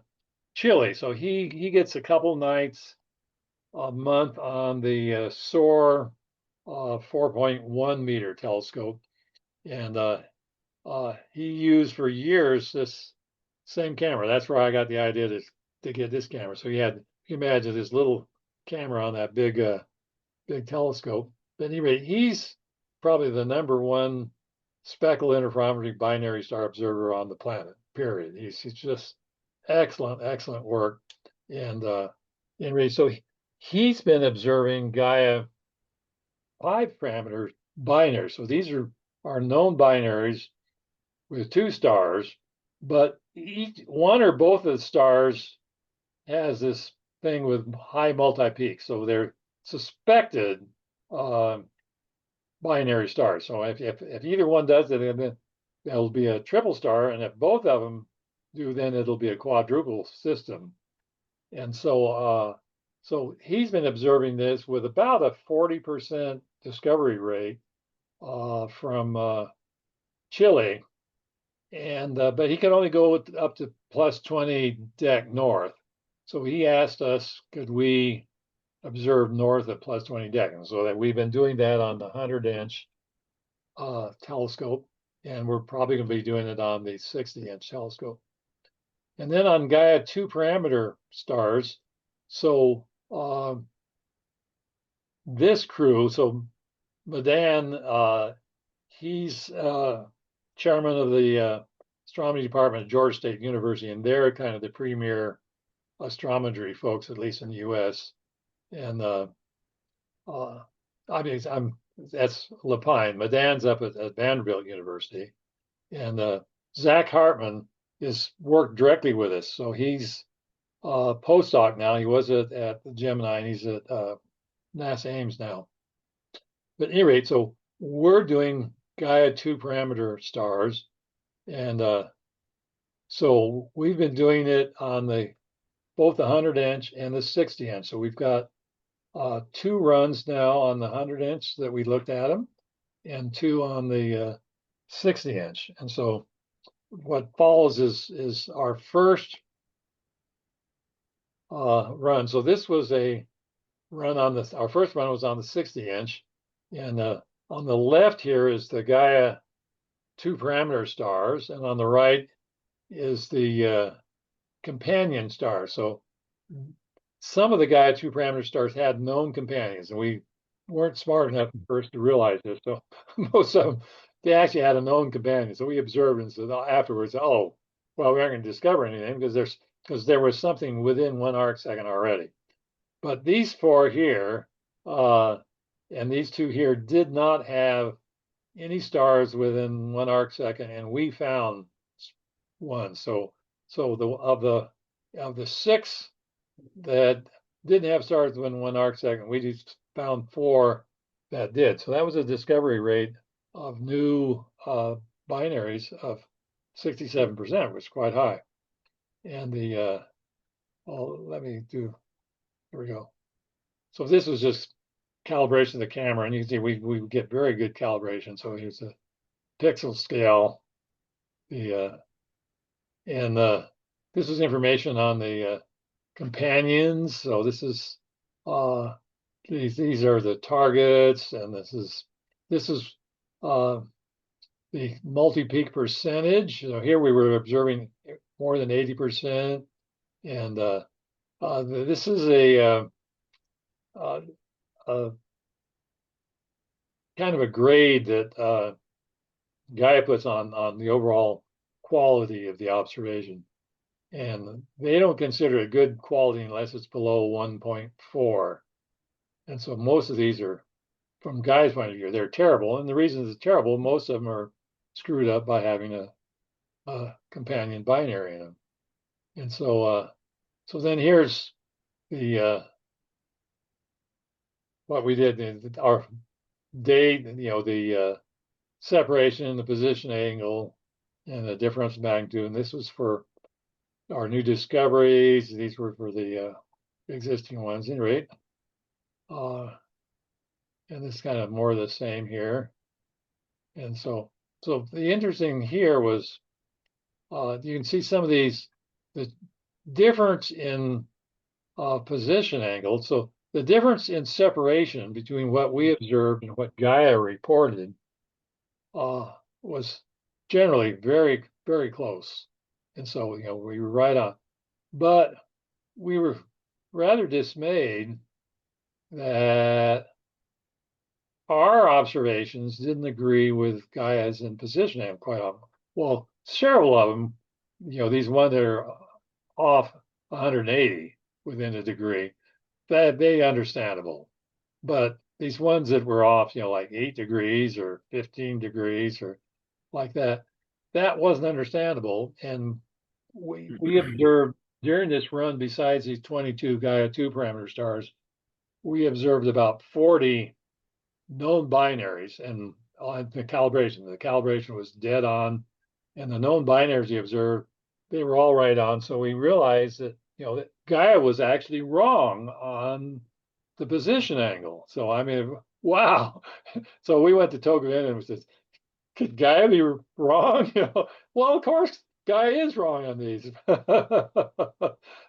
Chile. So he gets a couple nights a month on the SOAR 4.1 meter telescope, and he used for years this same camera. That's where I got the idea to get this camera. So you imagine this little camera on that big telescope. But anyway, he's probably the #1 Speckle interferometry binary star observer on the planet, period. He's just excellent work. And anyway, so he's been observing Gaia 5 parameter binaries. So these are known binaries with 2 stars, but one or both of the stars has this thing with high multi-peaks. So they're suspected binary stars. So if either one does it, then it'll be a triple star, and if both of them do, then it'll be a quadruple system. And so so he's been observing this with about a 40% discovery rate from Chile, and but he can only go up to +20 dec north. So he asked us, could we observe north at +20 dec? And so that we've been doing that on the 100-inch telescope, and we're probably going to be doing it on the 60-inch telescope. And then on Gaia 2 parameter stars, so this crew, so Madan, he's chairman of the astronomy department at Georgia State University, and they're kind of the premier astrometry folks, at least in the U.S. And I mean, that's Lapine. Madan's up at Vanderbilt University, and Zach Hartman is worked directly with us. So he's a postdoc now. He was at the Gemini, and he's at NASA Ames now. But at any rate, so we're doing Gaia 2-parameter stars. And so we've been doing it on both the 100-inch and the 60-inch. So we've got 2 runs now on the 100-inch that we looked at them, and 2 on the 60-inch. And so what follows is our first run. So this was a run on our first run was on the 60-inch, and on the left here is the Gaia 2-parameter stars, and on the right is the companion star. So some of the Gaia 2-parameter stars had known companions, and we weren't smart enough at first to realize this. So most of them, they actually had a known companion. So we observed and said afterwards, oh, well, we aren't going to discover anything because there was something within 1 arcsecond already. But these 4 here and these 2 here did not have any stars within 1 arcsecond, and we found one. So of the 6 that didn't have stars within 1 arcsecond, we just found 4 that did. So that was a discovery rate of new binaries of 67%, which is quite high. And let me do. Here we go. So this was just calibration of the camera, and you can see we get very good calibration. So here's the pixel scale, this is information on the companions. So this is these are the targets, and this is the multi-peak percentage. So here we were observing more than 80%, and this is a kind of a grade that Gaia puts on the overall quality of the observation, and they don't consider it good quality unless it's below 1.4. And so most of these are, from Gaia's point of view, they're terrible. And the reason it's terrible, most of them are screwed up by having a companion binary in them. And so then here's the what we did in our date, the separation, the position angle, and the differential magnitude. And this was for our new discoveries. These were for the existing ones, in rate. And this is kind of more of the same here. And so the interesting here was you can see some of these, the difference in position angle. So the difference in separation between what we observed and what Gaia reported was generally very, very close. And so, we were right on. But we were rather dismayed that our observations didn't agree with Gaia's in position angle quite often. Well, several of them, these ones that are off 180 within a degree, that they understandable. But these ones that were off, like 8 degrees or 15 degrees or like that wasn't understandable. And we observed during this run, besides these 22 Gaia 2-parameter stars, we observed about 40 known binaries, and the calibration was dead on, and the known binaries we observed, they were all right on. So we realized that that Gaia was actually wrong on the position angle. So I mean, wow. So we went to Tokuin and said, could Gaia be wrong? Well, of course Gaia is wrong on these.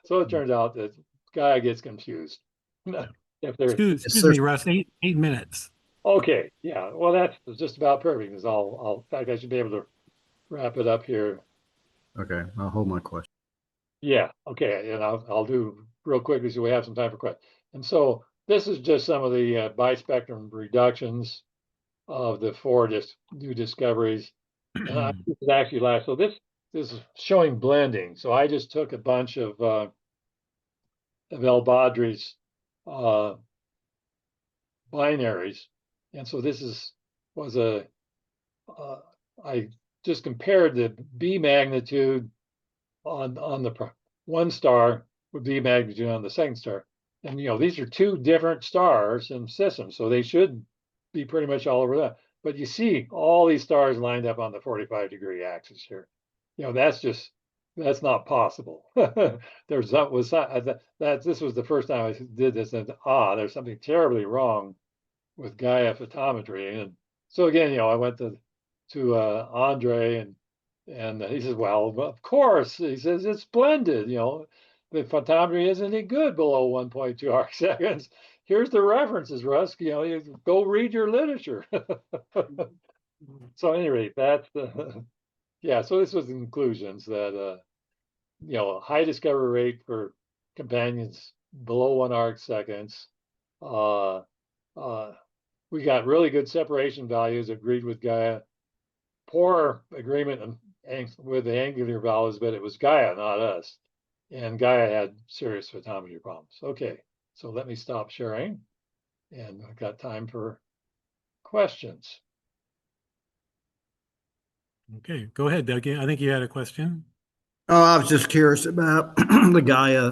So it turns out that Gaia gets confused. If they're excuse me, Russ, 8 minutes. okay, yeah. Well, that's just about perfect. Is all. In fact, I should be able to wrap it up here. Okay, I'll hold my question. Yeah. Okay, and I'll do real quickly so we have some time for questions. And so this is just some of the bispectrum reductions of the 4 new discoveries. And this is actually last. So this is showing blending. So I just took a bunch of El Badri's binaries, and so this was I just compared the B magnitude on the 1 star with B magnitude on the 2nd star, and these are 2 different stars in systems, so they should be pretty much all over that. but you see all these stars lined up on the 45-degree axis here. That's not possible. This was the first time I did this, and there's something terribly wrong with Gaia photometry. And so again, I went to Andre, and he says, well, of course, he says it's blended. The photometry isn't any good below 1.2 arc seconds. Here's the references, Russ. You go read your literature. So, at any rate, that's yeah. So this was the conclusions that high discovery rate for companions below 1 arc seconds. We got really good separation values agreed with Gaia. Poor agreement with the angular values, but it was Gaia, not us. And Gaia had serious photometry problems. Okay, so let me stop sharing. And I've got time for questions. Okay, go ahead, Doug. I think you had a question. Oh, I was just curious about the Gaia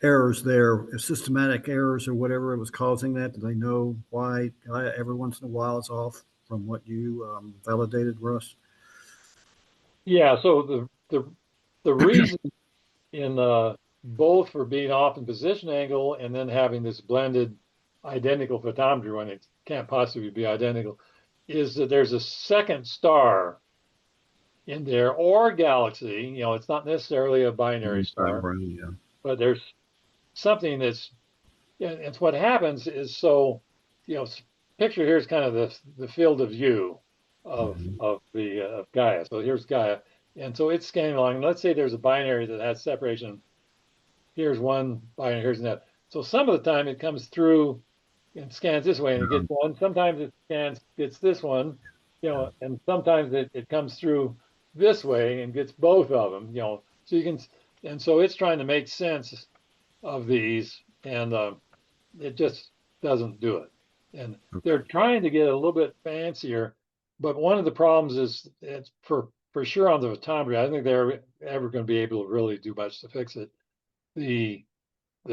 errors there, systematic errors or whatever it was causing that. Do they know why Gaia every once in a while is off from what you validated, Russ? Yeah, so the reason in both for being off in position angle and then having this blended identical photometry when it can't possibly be identical is that there's a second star in there or galaxy. It's not necessarily a binary star, Yeah. but there's something that's, and what happens is, so, picture here is kind of the field of view of Gaia. So here's Gaia. And so it's scanning along. Let's say there's a binary that has separation. Here's one binary, here's another. So some of the time it comes through and scans this way and it gets one. Sometimes it gets this one, and sometimes it comes through this way and gets both of them, so you can, and so it's trying to make sense of these, and it just doesn't do it. And they're trying to get a little bit fancier, but one of the problems is it's for sure on the photometry. I don't think they're ever going to be able to really do much to fix it. The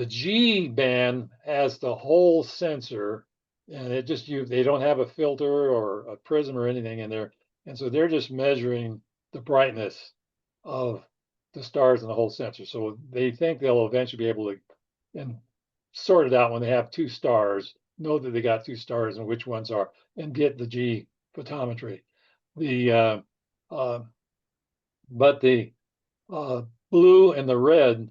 G band has the whole sensor, and they don't have a filter or a prism or anything in there, and so they're just measuring the brightness of the stars in the whole sensor. So they think they'll eventually be able to and sort it out when they have two stars, know that they got two stars and which ones are, and get the G photometry. But the blue and the red,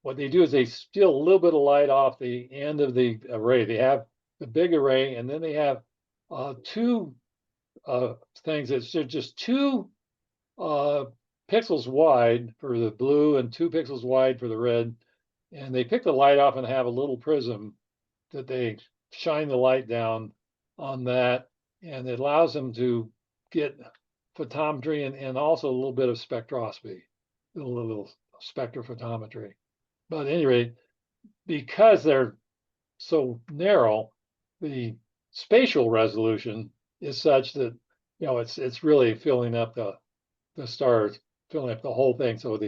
what they do is they steal a little bit of light off the end of the array. They have the big array, and then they have two things that's just 2 pixels wide for the blue and 2 pixels wide for the red. And they pick the light off and have a little prism that they shine the light down on that, and it allows them to get photometry and also a little bit of spectroscopy, a little spectrophotometry. But at any rate, because they're so narrow, the spatial resolution is such that it's really filling up the stars, filling up the whole thing. So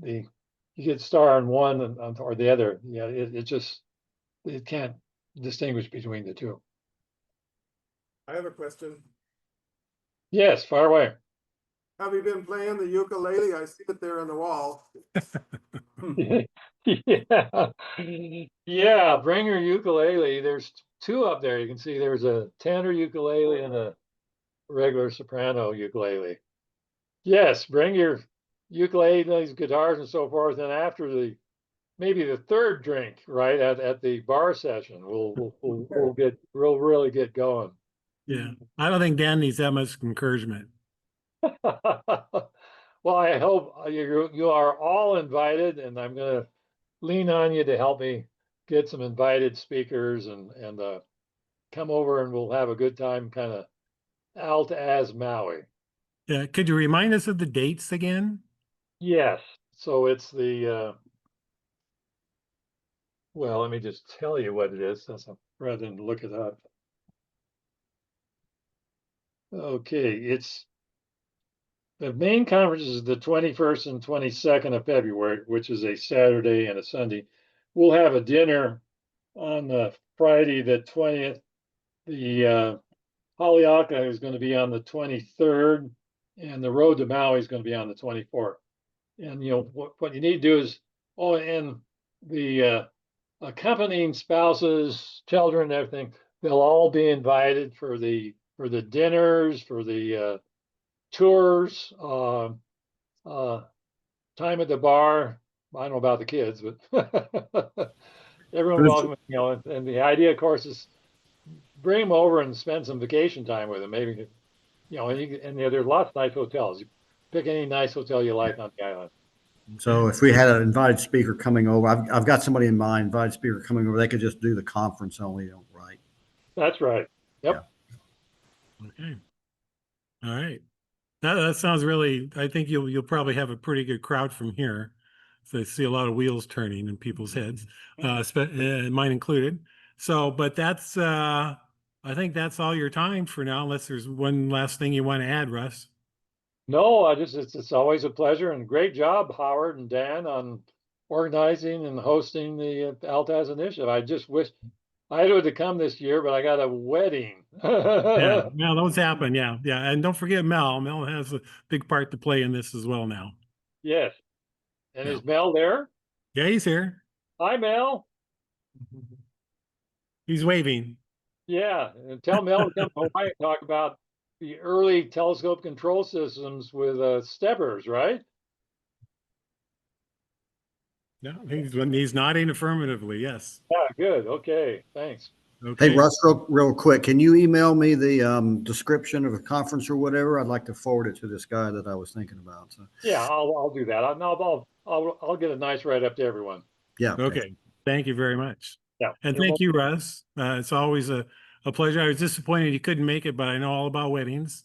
you get star on one or the other. It can't distinguish between the two. I have a question. Yes, fire away. Have you been playing the ukulele? I see it there on the wall. Yeah, bring your ukulele. There's 2 up there. You can see there's a tenor ukulele and a regular soprano ukulele. Yes, bring your ukuleles, guitars, and so forth. And after maybe the 3rd drink, right at the bar session, we'll really get going. Yeah, I don't think Dan needs that much encouragement. Well, I hope you are all invited, and I'm going to lean on you to help me get some invited speakers and come over, and we'll have a good time, kind of out as Maui. Yeah, could you remind us of the dates again? Yes, so it's well, let me just tell you what it is, rather than look it up. Okay, the main conference is the 21st and 22nd of February, which is a Saturday and a Sunday. We'll have a dinner on Friday the 20th. The Haleakala is going to be on the 23rd, and the road to Maui is going to be on the 24th. And what you need to do is, oh, and the accompanying spouses, children, and everything, they'll all be invited for the dinners, for the tours, time at the bar. I don't know about the kids, but everyone Bruce, welcome. And the idea, of course, is bring them over and spend some vacation time with them. Maybe there's lots of nice hotels. You pick any nice hotel you like on the island. So if we had an invited speaker coming over, I've got somebody in mind, invited speaker coming over, they could just do the conference only, right? That's right. Yep. Okay. All right. That sounds really, I think you'll probably have a pretty good crowd from here. So I see a lot of wheels turning in people's heads, mine included. So, but that's, I think that's all your time for now, unless there's one last thing you want to add, Russ. No, it's always a pleasure and great job, Howard and Dan, on organizing and hosting the Altaz initiative. I just wish I would have come this year, but I got a wedding. Yeah, yeah, those happen. Yeah, yeah. And don't forget Mel. Mel has a big part to play in this as well now. Yes. And Yeah. is Mel there? Yeah, he's here. Hi, Mel. He's waving. Yeah, and tell Mel to come to Hawaii and talk about the early telescope control systems with steppers, right? No, he's nodding affirmatively. Yes. Yeah, good. Okay, thanks. Okay. Hey, Russ, real quick, can you email me the description of a conference or whatever? I'd like to forward it to this guy that I was thinking about. So, Yeah, I'll do that. I'll get a nice write up to everyone. yeah. Okay. Thank you very much. Yeah. And You're thank you, Russ. It's always a pleasure. I was disappointed you couldn't make it, but I know all about weddings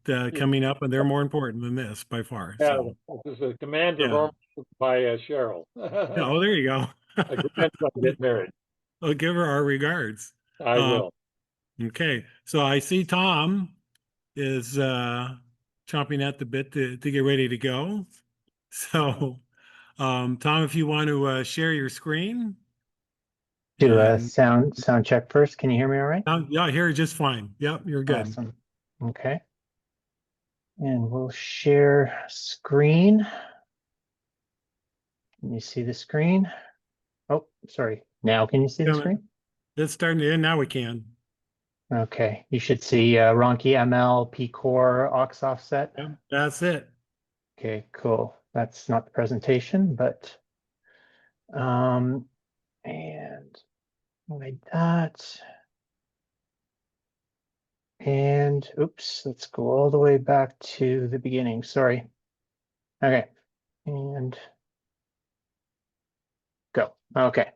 coming up, and they're more important than this by far. Yeah, So, this is a command of yeah. Rome by Cheryl. Oh, there you go. A grandson get married. I'll give her our regards. I will. Okay. So I see Tom is chomping at the bit to get ready to go. So, Tom, if you want to share your screen. Do a And sound check first. Can you hear me all right? yeah, I hear you just fine. Yep, you're good. Awesome. Okay. And we'll share screen. Can you see the screen? Oh, sorry. Now can you see the screen? It's starting to end. Now we can. Okay. You should see Ronchi ML, P-Core, aux offset. Yeah, that's it. Okay, cool. That's not the presentation, but and like that. And oops, let's go all the way back to the beginning. Sorry. Okay. And go. Okay.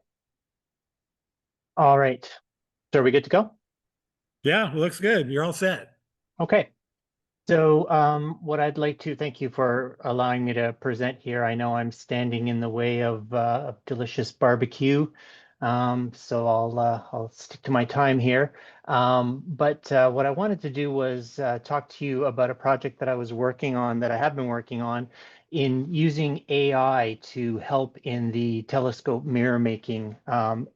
All right. So are we good to go? Yeah, looks good. You're all set. Okay. So what I'd like to thank you for allowing me to present here. I know I'm standing in the way of delicious barbecue. So I'll stick to my time here. But what I wanted to do was talk to you about a project that I was working on, that I have been working on, in using AI to help in the telescope mirror making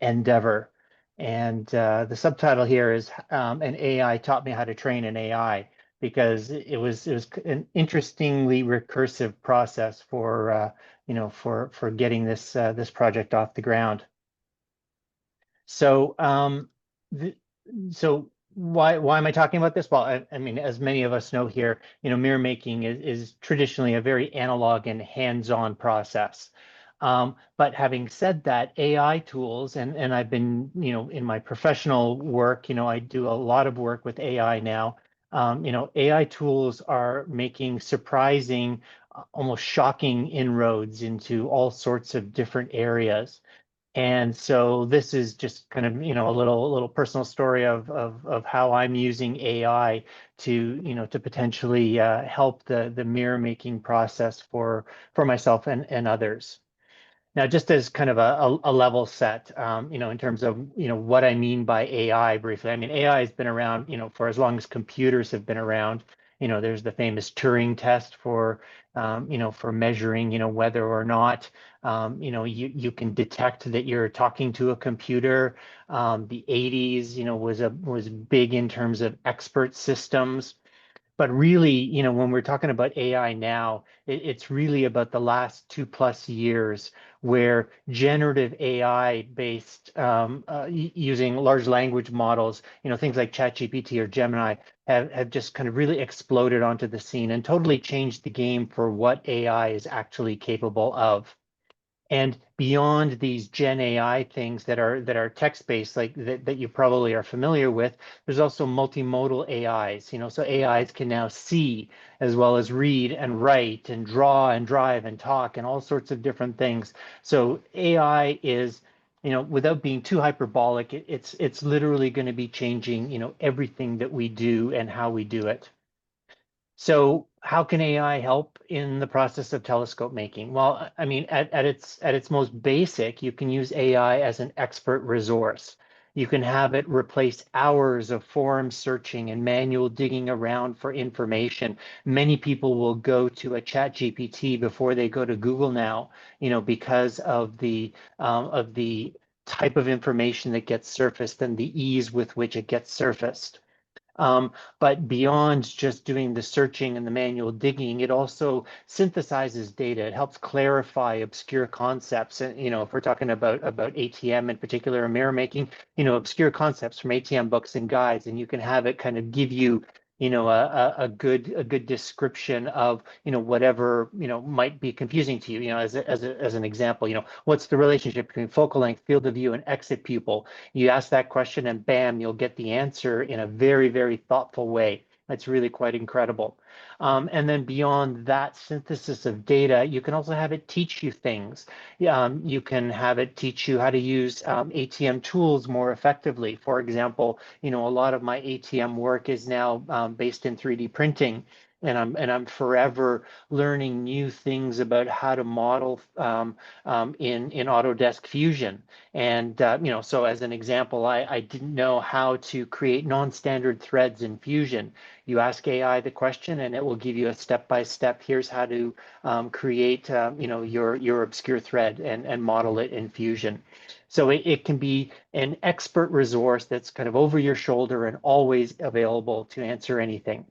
endeavor. And the subtitle here is an AI taught me how to train an AI, because it was an interestingly recursive process for for getting this this project off the ground. So so why am I talking about this? Well, I mean, as many of us know here, mirror making is traditionally a very analog and hands-on process. But having said that, AI tools, and I've been, in my professional work, I do a lot of work with AI now. AI tools are making surprising, almost shocking inroads into all sorts of different areas. And so this is just kind of, a little personal story of how I'm using AI to, to potentially help the mirror making process for myself and others. Now, just as kind of a level set, in terms of, what I mean by AI briefly. I mean, AI has been around, for as long as computers have been around. There's the famous Turing test for, for measuring, whether or not, you can detect that you're talking to a computer. The 80s, was big in terms of expert systems. But really, when we're talking about AI now, it's really about the last 2+ years where generative AI based using large language models, things like ChatGPT or Gemini have just kind of really exploded onto the scene and totally changed the game for what AI is actually capable of. And beyond these Gen AI things that are text-based, like that you probably are familiar with, there's also multimodal AIs. So AIs can now see as well as read and write and draw and drive and talk and all sorts of different things. So AI is, without being too hyperbolic, it's literally going to be changing, everything that we do and how we do it. So how can AI help in the process of telescope making? Well, I mean, at its most basic, you can use AI as an expert resource. You can have it replace hours of forum searching and manual digging around for information. Many people will go to a Chat GPT before they go to Google now, because of the type of information that gets surfaced and the ease with which it gets surfaced. But beyond just doing the searching and the manual digging, it also synthesizes data. It helps clarify obscure concepts. And, if we're talking about ATM in particular, or mirror making, obscure concepts from ATM books and guides, and you can have it kind of give you, a good description of, whatever, might be confusing to you, as an example, what's the relationship between focal length, field of view, and exit pupil? You ask that question and bam, you'll get the answer in a very, very thoughtful way. That's really quite incredible. And then beyond that synthesis of data, you can also have it teach you things. You can have it teach you how to use ATM tools more effectively. For example, a lot of my ATM work is now based in 3D printing. And I'm forever learning new things about how to model in Autodesk Fusion. And so as an example, I didn't know how to create non-standard threads in Fusion. You ask AI the question, and it will give you a step-by-step. Here's how to create your obscure thread and model it in Fusion. So it can be an expert resource that's kind of over your shoulder and always available to answer anything.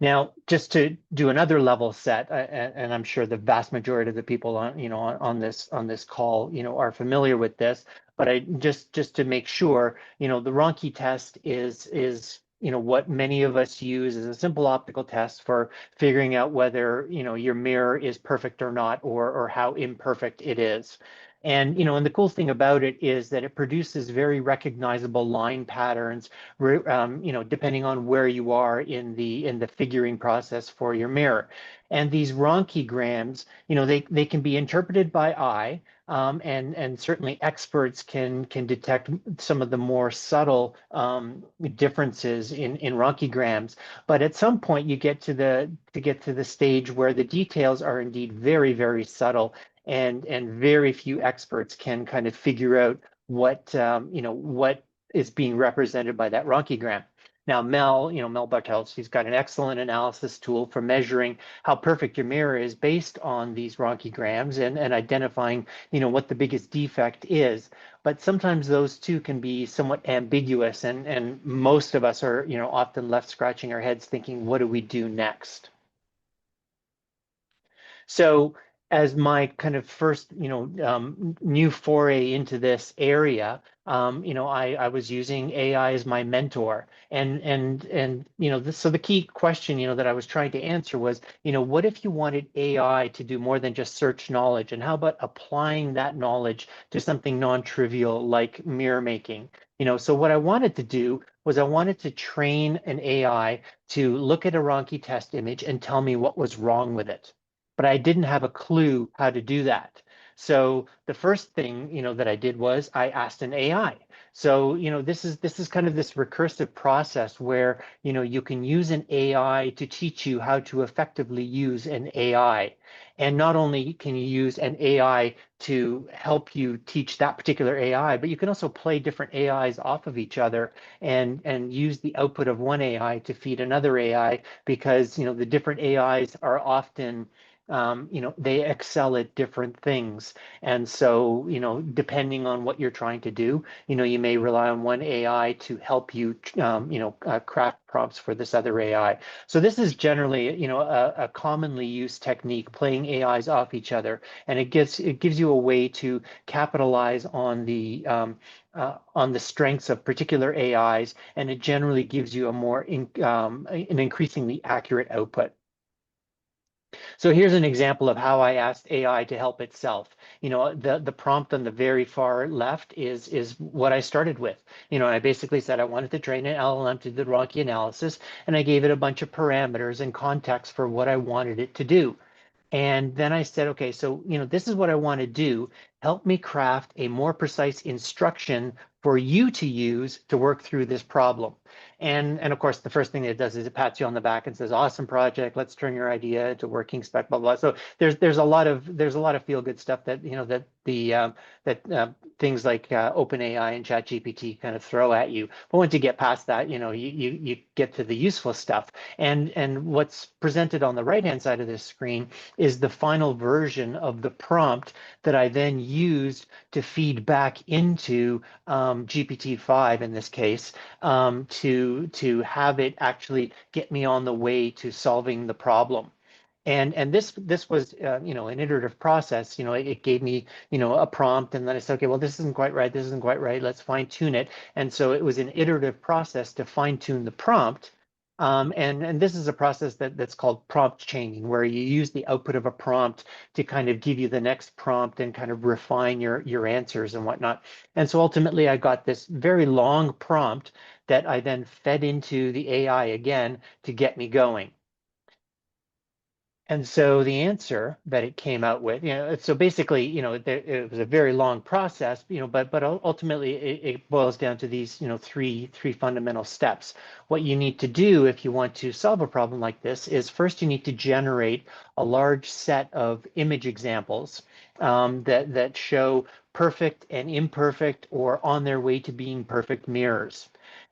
Now, just to do another level set, and I'm sure the vast majority of the people on this call, are familiar with this, but I just to make sure, the Ronchi test is what many of us use as a simple optical test for figuring out whether your mirror is perfect or not, or how imperfect it is. And and the cool thing about it is that it produces very recognizable line patterns, depending on where you are in the figuring process for your mirror. And these Ronchi-grams, they can be interpreted by eye, and certainly experts can detect some of the more subtle differences in Ronchi-grams. But at some point, you get to the stage where the details are indeed very, very subtle, and very few experts can kind of figure out what what is being represented by that Ronchi-gram. Now, Mel Bartels, he's got an excellent analysis tool for measuring how perfect your mirror is based on these Ronchi-grams and identifying, what the biggest defect is. But sometimes those two can be somewhat ambiguous, and most of us are, often left scratching our heads thinking, what do we do next? So as my kind of first, new foray into this area, I was using AI as my mentor, and so the key question, that I was trying to answer was, what if you wanted AI to do more than just search knowledge, and how about applying that knowledge to something non-trivial like mirror making? So what I wanted to do was I wanted to train an AI to look at a Ronchi test image and tell me what was wrong with it. But I didn't have a clue how to do that. So the first thing, that I did was I asked an AI. So, this is kind of this recursive process where, you can use an AI to teach you how to effectively use an AI. And not only can you use an AI to help you teach that particular AI, but you can also play different AIs off of each other and use the output of one AI to feed another AI, because the different AIs are often they excel at different things. And so, depending on what you're trying to do, you may rely on one AI to help you, craft prompts for this other AI. So this is generally, a commonly used technique, playing AIs off each other, and it gives you a way to capitalize on the strengths of particular AIs, and it generally gives you an increasingly accurate output. So here's an example of how I asked AI to help itself. The prompt on the very far left is what I started with. I basically said I wanted to train an LLM to do the Ronchi analysis, and I gave it a bunch of parameters and context for what I wanted it to do. And then I said, okay, so, this is what I want to do. Help me craft a more precise instruction for you to use to work through this problem. And of course, the first thing it does is it pats you on the back and says, awesome project, let's turn your idea into working spec, blah, blah. So there's a lot of feel good stuff that, things like OpenAI and ChatGPT kind of throw at you. But once you get past that, you get to the useful stuff. And what's presented on the right-hand side of this screen is the final version of the prompt that I then used to feed back into GPT-5 in this case, to have it actually get me on the way to solving the problem. And this was an iterative process. It gave me a prompt, and then I said, okay, well, this isn't quite right. This isn't quite right. Let's fine tune it. And so it was an iterative process to fine tune the prompt. And this is a process that's called prompt chaining, where you use the output of a prompt to kind of give you the next prompt and kind of refine your answers and whatnot. And so ultimately, I got this very long prompt that I then fed into the AI again to get me going. And so the answer that it came out with, so basically, it was a very long process, but ultimately it boils down to these, three fundamental steps. What you need to do if you want to solve a problem like this is, first you need to generate a large set of image examples that show perfect and imperfect, or on their way to being perfect, mirrors.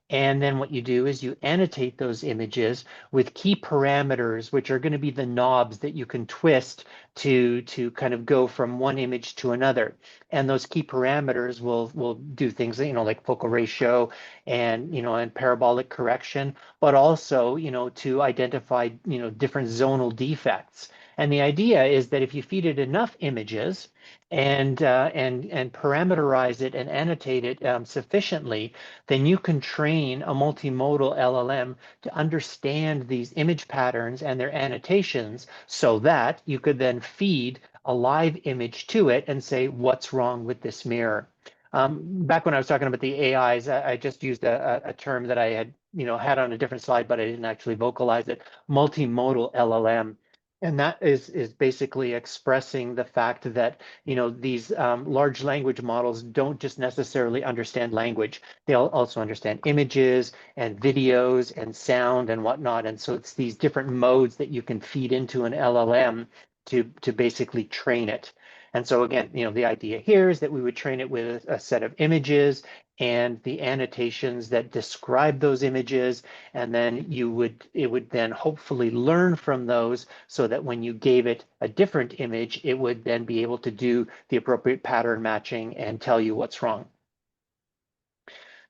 And then what you do is you annotate those images with key parameters, which are going to be the knobs that you can twist to kind of go from one image to another. And those key parameters will do things, like focal ratio and, and parabolic correction, but also, to identify, different zonal defects. And the idea is that if you feed it enough images and parameterize it and annotate it sufficiently, then you can train a multimodal LLM to understand these image patterns and their annotations, so that you could then feed a live image to it and say, what's wrong with this mirror? Back when I was talking about the AIs, I just used a term that I had on a different slide, but I didn't actually vocalize it: multimodal LLM. And that is basically expressing the fact that these large language models don't just necessarily understand language; they also understand images and videos and sound and whatnot. And so it's these different modes that you can feed into an LLM to basically train it. And so again, the idea here is that we would train it with a set of images and the annotations that describe those images, and then it would then hopefully learn from those, so that when you gave it a different image, it would then be able to do the appropriate pattern matching and tell you what's wrong.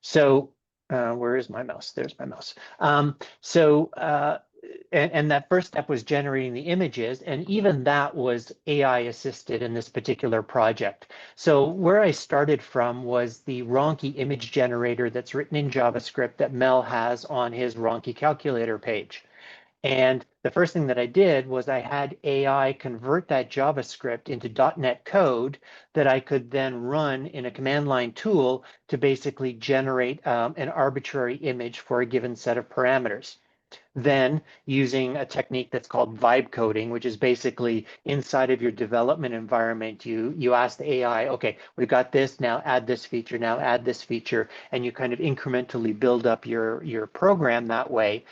So where is my mouse? There's my mouse. And that first step was generating the images, and even that was AI assisted in this particular project. So where I started from was the Ronchi image generator that's written in JavaScript that Mel has on his Ronchi calculator page. And the first thing that I did was I had AI convert that JavaScript into .NET code that I could then run in a command line tool to basically generate an arbitrary image for a given set of parameters. Then using a technique that's called vibe coding, which is basically inside of your development environment, you ask the AI, okay, we've got this, now add this feature, now add this feature, and you kind of incrementally build up your program that way.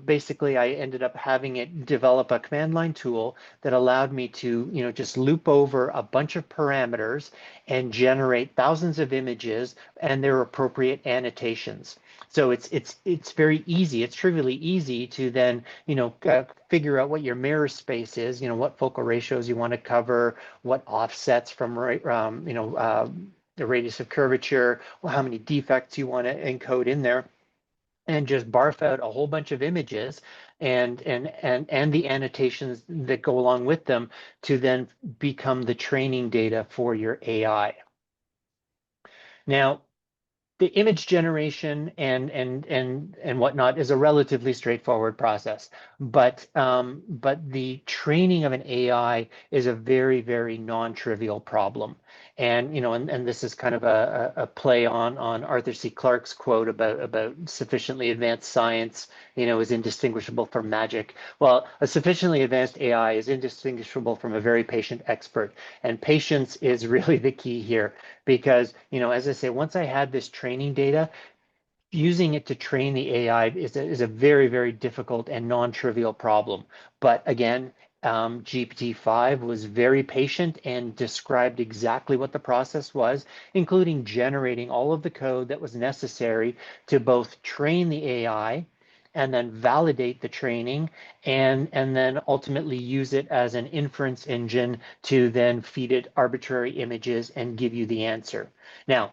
Basically, I ended up having it develop a command line tool that allowed me to, just loop over a bunch of parameters and generate thousands of images and their appropriate annotations. So it's very easy. It's trivially easy to then figure out what your mirror space is. What focal ratios you want to cover, what offsets from the radius of curvature, how many defects you want to encode in there, and just barf out a whole bunch of images and the annotations that go along with them to then become the training data for your AI. Now, the image generation and whatnot is a relatively straightforward process, but the training of an AI is a very, very non-trivial problem. And and this is kind of a play on Arthur C. Clarke's quote about sufficiently advanced science, is indistinguishable from magic. Well, a sufficiently advanced AI is indistinguishable from a very patient expert, and patience is really the key here. Because, as I say, once I had this training data, using it to train the AI is a very, very difficult and non-trivial problem. But again, GPT-5 was very patient and described exactly what the process was, including generating all of the code that was necessary to both train the AI and then validate the training and then ultimately use it as an inference engine to then feed it arbitrary images and give you the answer. Now,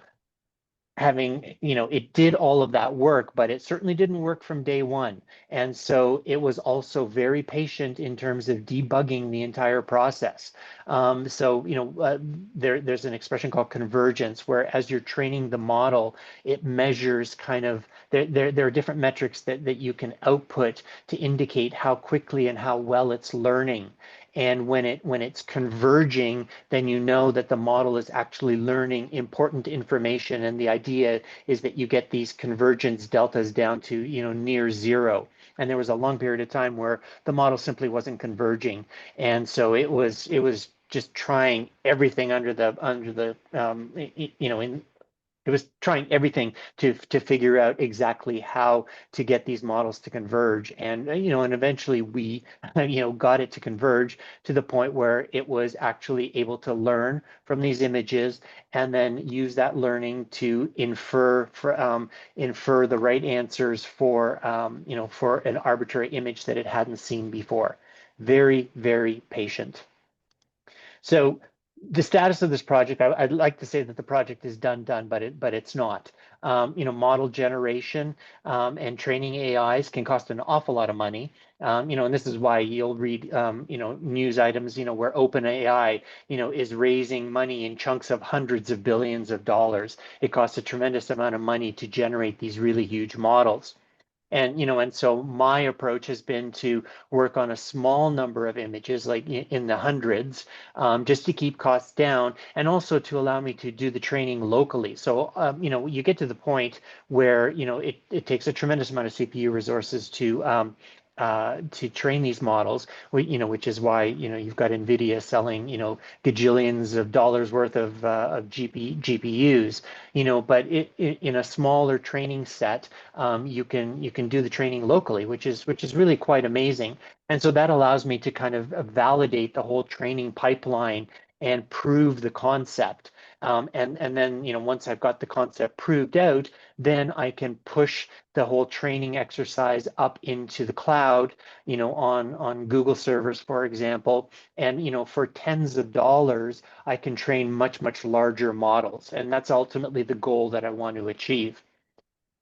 it did all of that work, but it certainly didn't work from day one. And so it was also very patient in terms of debugging the entire process. There's an expression called convergence, where as you're training the model, it measures kind of, there are different metrics that you can output to indicate how quickly and how well it's learning. And when it's converging, then you know that the model is actually learning important information. And the idea is that you get these convergence deltas down to near zero. And there was a long period of time where the model simply wasn't converging, and so it was just trying everything it was trying everything to figure out exactly how to get these models to converge. And and eventually we got it to converge to the point where it was actually able to learn from these images and then use that learning to infer the right answers for for an arbitrary image that it hadn't seen before. Very, very patient. So the status of this project, I'd like to say that the project is done, but it's not. Model generation and training AIs can cost an awful lot of money. And this is why you'll read, news items, where OpenAI, is raising money in chunks of hundreds of billions of dollars. It costs a tremendous amount of money to generate these really huge models. And so my approach has been to work on a small number of images, like in the hundreds, just to keep costs down, and also to allow me to do the training locally. So, you get to the point where, it takes a tremendous amount of CPU resources to train these models, which is why, you've got NVIDIA selling, gajillions of dollars worth of GPUs, but in a smaller training set, you can do the training locally, which is really quite amazing. And so that allows me to kind of validate the whole training pipeline and prove the concept. And then, once I've got the concept proved out, then I can push the whole training exercise up into the cloud, on Google servers, for example. And, for tens of dollars, I can train much, much larger models. And that's ultimately the goal that I want to achieve.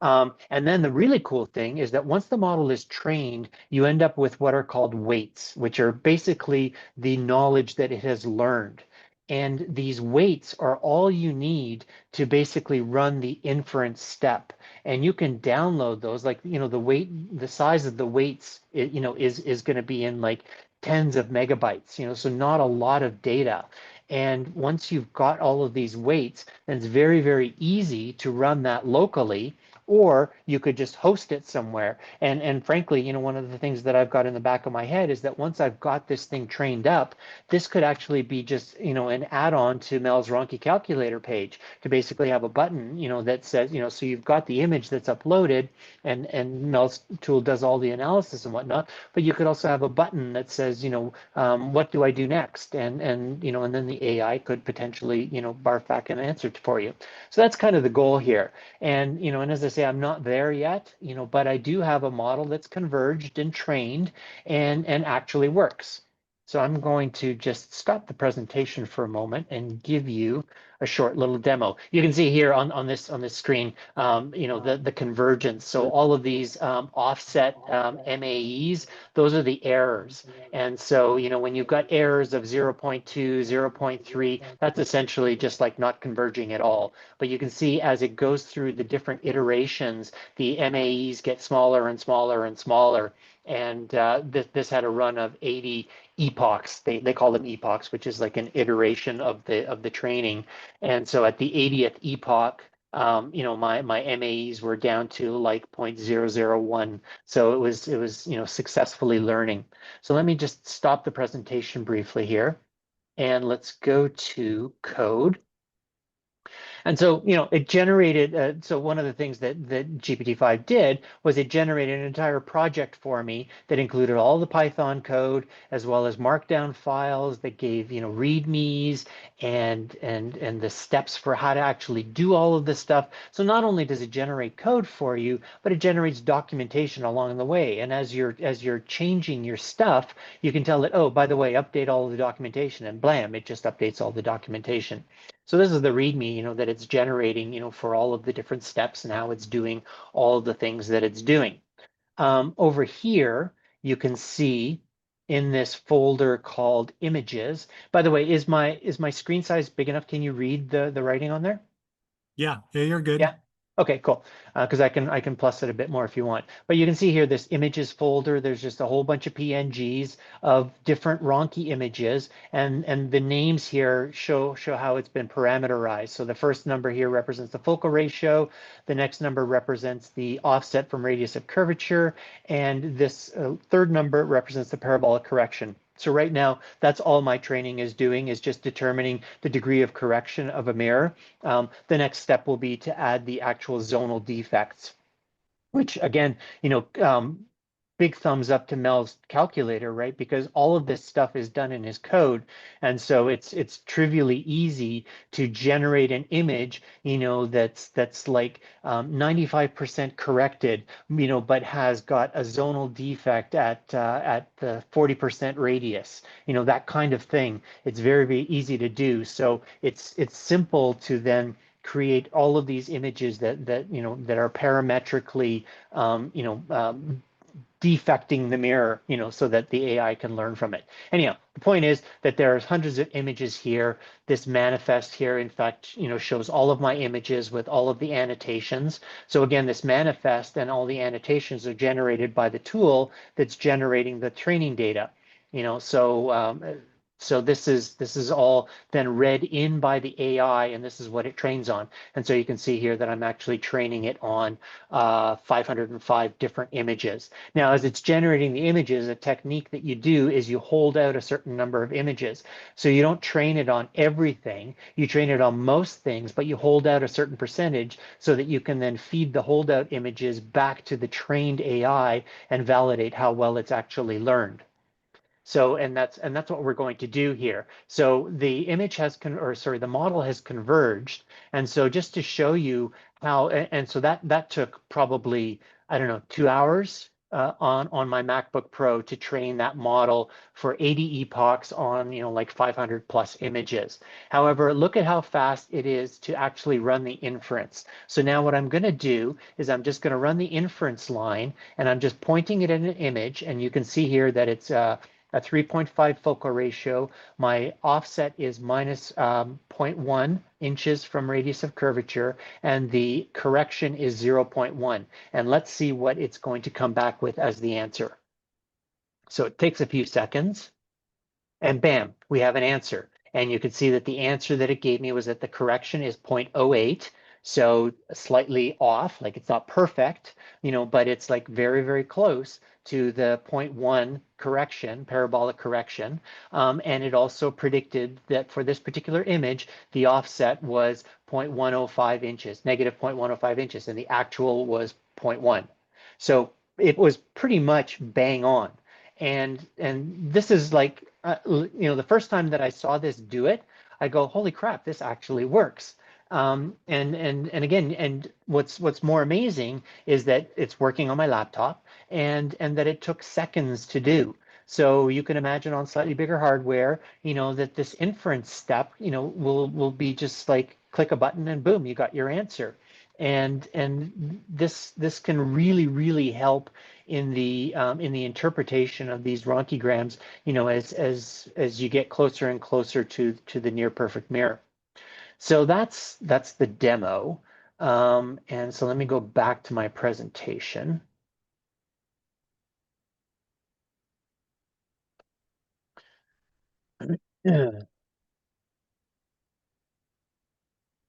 And then the really cool thing is that once the model is trained, you end up with what are called weights, which are basically the knowledge that it has learned. And these weights are all you need to basically run the inference step. And you can download those, like, the size of the weights, is going to be in like tens of megabytes, so not a lot of data. And once you've got all of these weights, then it's very, very easy to run that locally, or you could just host it somewhere. And frankly, you know, one of the things that I've got in the back of my head is that once I've got this thing trained up, this could actually be just, you know, an add-on to Mel's Ronchi calculator page to basically have a button, you know, that says, you know, so you've got the image that's uploaded and Mel's tool does all the analysis and whatnot, but you could also have a button that says, you know, what do I do next? And you know, and then the AI could potentially, you know, barf back an answer for you. So that's kind of the goal here. And, you know, and as I say, I'm not there yet, you know, but I do have a model that's converged and trained and actually works. So I'm going to just stop the presentation for a moment and give you a short little demo. You can see here on this screen, you know, the convergence. So all of these offset MAEs, those are the errors. And so, you know, when you've got errors of 0.2, 0.3, that's essentially just like not converging at all. But you can see as it goes through the different iterations, the MAEs get smaller and smaller and smaller. And this had a run of 80 epochs. They call them epochs, which is like an iteration of the training. And so at the 80th epoch, you know, my MAEs were down to like 0.001. So it was, you know, successfully learning. So let me just stop the presentation briefly here and let's go to code. And so, you know, it generated, so one of the things that GPT-5 did was it generated an entire project for me that included all the Python code, as well as markdown files that gave, you know, readmes and the steps for how to actually do all of this stuff. So not only does it generate code for you, but it generates documentation along the way. And as you're changing your stuff, you can tell it, oh, by the way, update all of the documentation, and blam, it just updates all the documentation. So this is the README, you know, that it's generating, you know, for all of the different steps and how it's doing all of the things that it's doing. Over here, you can see in this folder called images. By the way, is my screen size big enough? Can you read the writing on there? Yeah, you're good. Yeah. Okay, cool. Because I can plus it a bit more if you want. But you can see here this images folder. There's just a whole bunch of PNGs of different Ronchi images, and the names here show how it's been parameterized. So the first number here represents the focal ratio. The next number represents the offset from radius of curvature, and this third number represents the parabolic correction. So right now, that's all my training is doing, is just determining the degree of correction of a mirror. The next step will be to add the actual zonal defects, which again, you know, big thumbs up to Mel's calculator, right? Because all of this stuff is done in his code. And so it's trivially easy to generate an image, you know, that's like 95% corrected, you know, but has got a zonal defect at the 40% radius, you know, that kind of thing. It's very, very easy to do. So it's simple to then create all of these images that you know that are parametrically you know defecting the mirror, you know, so that the AI can learn from it. Anyhow, the point is that there's hundreds of images here. This manifest here, in fact, you know, shows all of my images with all of the annotations. So again, this manifest and all the annotations are generated by the tool that's generating the training data. You know, so this is all then read in by the AI, and this is what it trains on. And so you can see here that I'm actually training it on 505 different images. Now, as it's generating the images, a technique that you do is you hold out a certain number of images. So you don't train it on everything. You train it on most things, but you hold out a certain percentage so that you can then feed the holdout images back to the trained AI and validate how well it's actually learned. So, and that's what we're going to do here. So the image has, the model has converged. And so just to show you how, and so that took probably, I don't know, 2 hours on my MacBook Pro to train that model for 80 epochs on, you know, like 500 plus images. However, look at how fast it is to actually run the inference. So now what I'm going to do is I'm just going to run the inference line, and I'm just pointing it at an image, and you can see here that it's a 3.5 focal ratio. My offset is minus 0.1 inches from radius of curvature, and the correction is 0.1. And let's see what it's going to come back with as the answer. So it takes a few seconds, and bam, we have an answer. And you can see that the answer that it gave me was that the correction is 0.08. So slightly off, like it's not perfect, but it's like very, very close to the 0.1 correction, parabolic correction. And it also predicted that for this particular image, the offset was 0.105 inches, negative 0.105 inches, and the actual was 0.1. So it was pretty much bang on. And this is like, the first time that I saw this do it, I go, holy crap, this actually works. And again, and what's more amazing is that it's working on my laptop and that it took seconds to do. So you can imagine on slightly bigger hardware, that this inference step, will be just like click a button and boom, you got your answer. And this can really help in the interpretation of these Ronchograms, as you get closer and closer to the near perfect mirror. So that's the demo. And so let me go back to my presentation.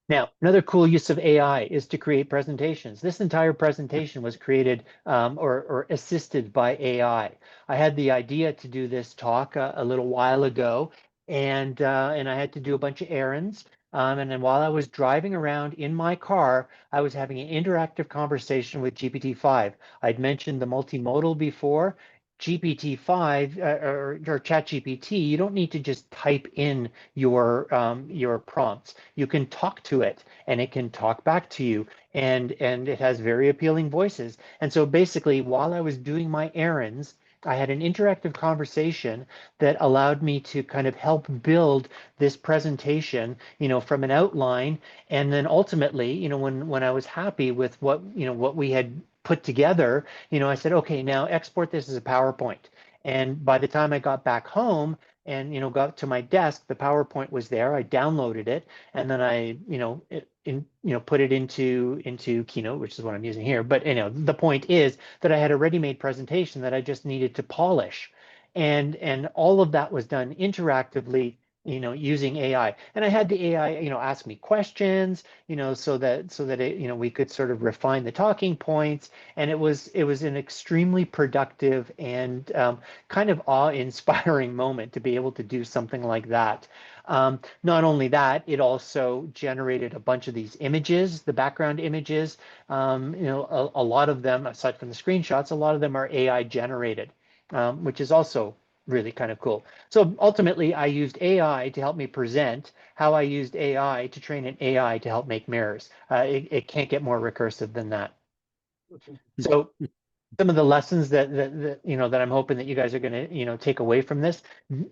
Now, another cool use of AI is to create presentations. This entire presentation was created or assisted by AI. I had the idea to do this talk a little while ago, and I had to do a bunch of errands. And then while I was driving around in my car, I was having an interactive conversation with GPT-5. I'd mentioned the multimodal before. GPT-5 or ChatGPT, you don't need to just type in your prompts. You can talk to it, and it can talk back to you, and it has very appealing voices. And so basically, while I was doing my errands, I had an interactive conversation that allowed me to kind of help build this presentation, from an outline, and then ultimately, when I was happy with what we had put together, I said, okay, now export this as a PowerPoint. And by the time I got back home and, got to my desk, the PowerPoint was there. I downloaded it, and then I, put it into Keynote, which is what I'm using here. But, the point is that I had a ready-made presentation that I just needed to polish. And all of that was done interactively, using AI. And I had the AI, ask me questions, so that it, we could sort of refine the talking points. And it was an extremely productive and kind of awe-inspiring moment to be able to do something like that. Not only that, it also generated a bunch of these images, the background images. A lot of them, aside from the screenshots, a lot of them are AI generated, which is also really kind of cool. So ultimately, I used AI to help me present how I used AI to train an AI to help make mirrors. It can't get more recursive than that. So some of the lessons that I'm hoping that you guys are going to take away from this,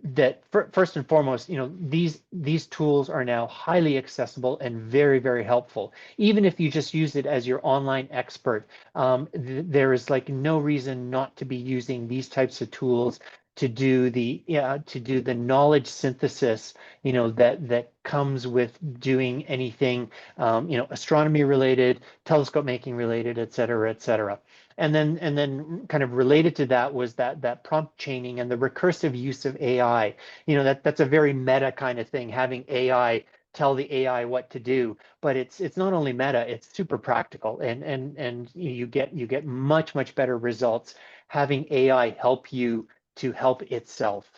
that first and foremost, these tools are now highly accessible and very helpful. Even if you just use it as your online expert, there is like no reason not to be using these types of tools to do the knowledge synthesis that comes with doing anything astronomy related, telescope making related, et cetera. And then kind of related to that was that prompt chaining and the recursive use of AI. That's a very meta kind of thing, having AI tell the AI what to do. But it's not only meta, it's super practical, and you get much better results having AI help you to help itself.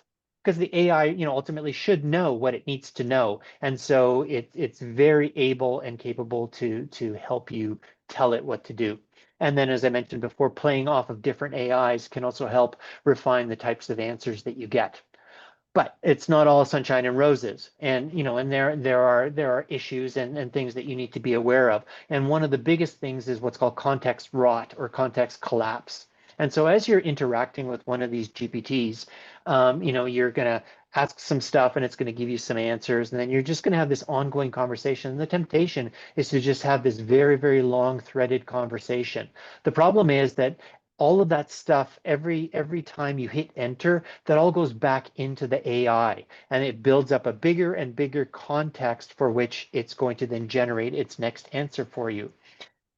Because the AI, ultimately should know what it needs to know, and so it's very able and capable to help you tell it what to do. And then, as I mentioned before, playing off of different AIs can also help refine the types of answers that you get. But it's not all sunshine and roses, and there are issues and things that you need to be aware of. And one of the biggest things is what's called context rot or context collapse. And so as you're interacting with one of these GPTs, you're gonna ask some stuff and it's going to give you some answers, and then you're just going to have this ongoing conversation. And the temptation is to just have this very long threaded conversation. The problem is that all of that stuff, every time you hit enter, that all goes back into the AI, and it builds up a bigger and bigger context for which it's going to then generate its next answer for you.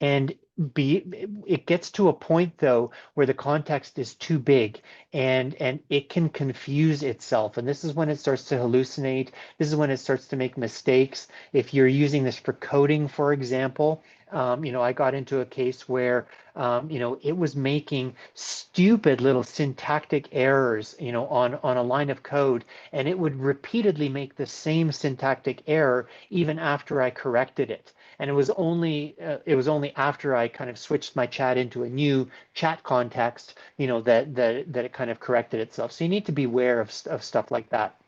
And it gets to a point though where the context is too big and it can confuse itself, and this is when it starts to hallucinate. This is when it starts to make mistakes. If you're using this for coding, for example, I got into a case where it was making stupid little syntactic errors on a line of code, and it would repeatedly make the same syntactic error even after I corrected it. And it was only after I kind of switched my chat into a new chat context, that it kind of corrected itself. So you need to be aware of stuff like that.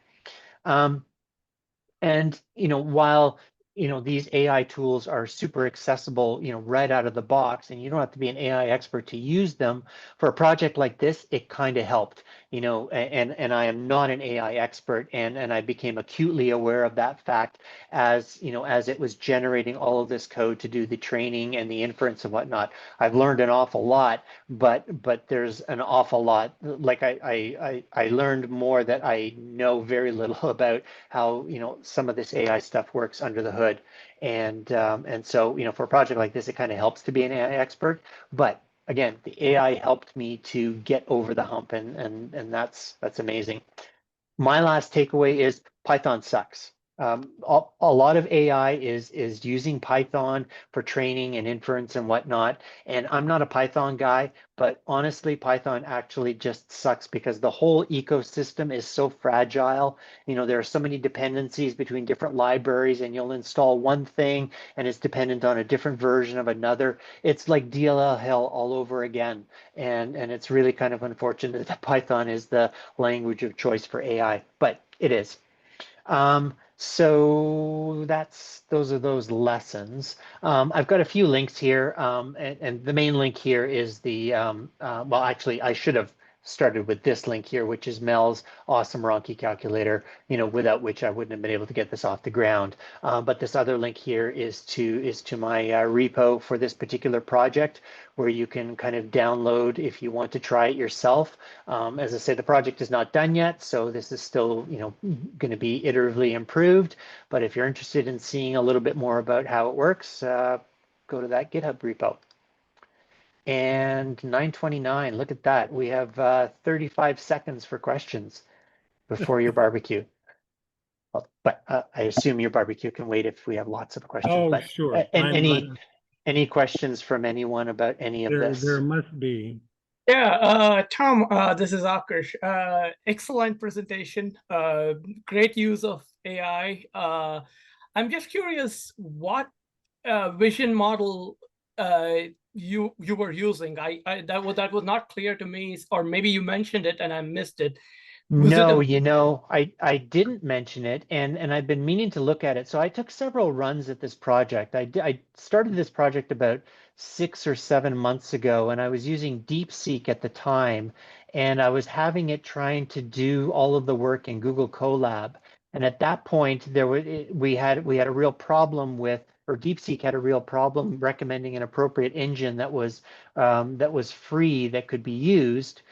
And while these AI tools are super accessible, right out of the box, and you don't have to be an AI expert to use them, for a project like this, it kind of helped, and I am not an AI expert, and I became acutely aware of that fact as it was generating all of this code to do the training and the inference and whatnot. I've learned an awful lot, but there's an awful lot. Like I learned more that I know very little about how some of this AI stuff works under the hood, and so for a project like this, it kind of helps to be an AI expert. But again, the AI helped me to get over the hump, and that's amazing. My last takeaway is Python sucks. A lot of AI is using Python for training and inference and whatnot. And I'm not a Python guy, but honestly, Python actually just sucks because the whole ecosystem is so fragile. There are so many dependencies between different libraries, and you'll install one thing and it's dependent on a different version of another. It's like DLL hell all over again. And it's really kind of unfortunate that Python is the language of choice for AI, but it is. So those are those lessons. I've got a few links here, and the main link here is the, well, actually, I should have started with this link here, which is Mel's awesome Ronchi calculator, without which I wouldn't have been able to get this off the ground. But this other link here is to my repo for this particular project, where you can kind of download if you want to try it yourself. As I say, the project is not done yet, so this is still, going to be iteratively improved. But if you're interested in seeing a little bit more about how it works, go to that GitHub repo. And 9:29, look at that. We have 35 seconds for questions before your barbecue. Well, but I assume your barbecue can wait if we have lots of questions. Oh, But sure. any questions from anyone about any of this? There must be. Yeah, Tom, this is Akash. Excellent presentation. Great use of AI. I'm just curious what vision model you were using. That was not clear to me, or maybe you mentioned it and I missed it. No, I didn't mention it, and I've been meaning to look at it. So I took several runs at this project. I started this project about 6 or 7 months ago, and I was using DeepSeek at the time, and I was having it trying to do all of the work in Google Colab. And at that point, we had a real problem with, or DeepSeek had a real problem recommending an appropriate engine that was free, that could be used.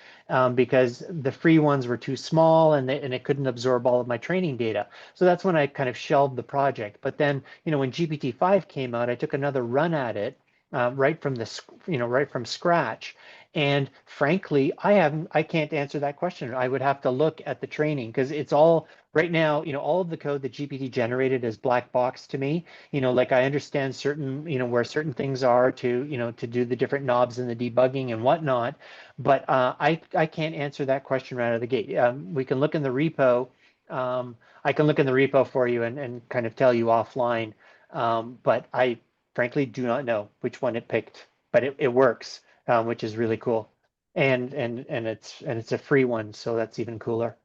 Because the free ones were too small and it couldn't absorb all of my training data. So that's when I kind of shelved the project. But then, when GPT-5 came out, I took another run at it right from scratch. And frankly, I can't answer that question. I would have to look at the training, because it's all right now, all of the code that GPT generated is black box to me. Like I understand certain, where certain things are to do the different knobs and the debugging and whatnot. But I can't answer that question right out of the gate. We can look in the repo. I can look in the repo for you and kind of tell you offline. But I frankly do not know which one it picked, but it works, which is really cool. And it's a free one, so that's even cooler.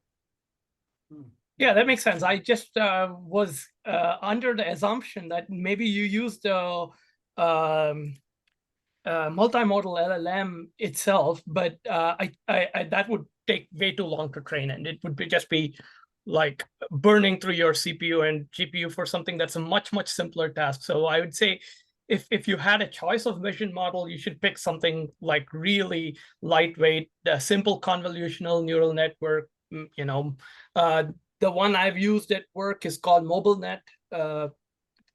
Yeah, that makes sense. I just was under the assumption that maybe you used the multimodal LLM itself, but I that would take way too long to train, and it would just be like burning through your CPU and GPU for something that's a much simpler task. So I would say, if you had a choice of vision model, you should pick something like really lightweight, simple convolutional neural network. The one I've used at work is called MobileNet.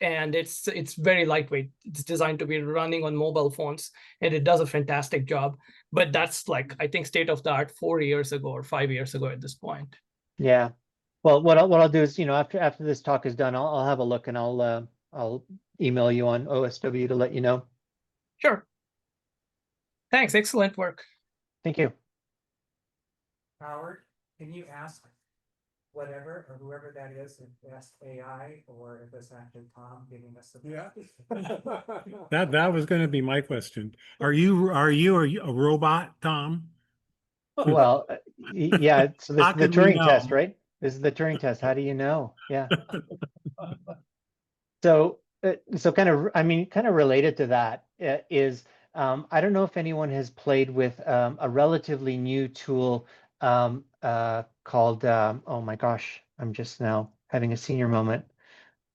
and it's very lightweight. It's designed to be running on mobile phones, and it does a fantastic job. But that's like, I think, state of the art 4 years ago or 5 years ago at this point. Yeah. Well, what I'll do is, after this talk is done, I'll have a look, and I'll email you on OSW to let you know. Sure. Thanks. Excellent work. Thank you. Howard, can you ask whatever or whoever that is, if that's AI or if it's actually Tom giving us the. Yeah. That was going to be my question. Are you a robot, Tom? Well, yeah. So this How is the could we Turing test, know? right? This is the Turing test. How do you know? Yeah. So, kind of related to that is, I don't know if anyone has played with a relatively new tool called, oh my gosh, I'm just now having a senior moment.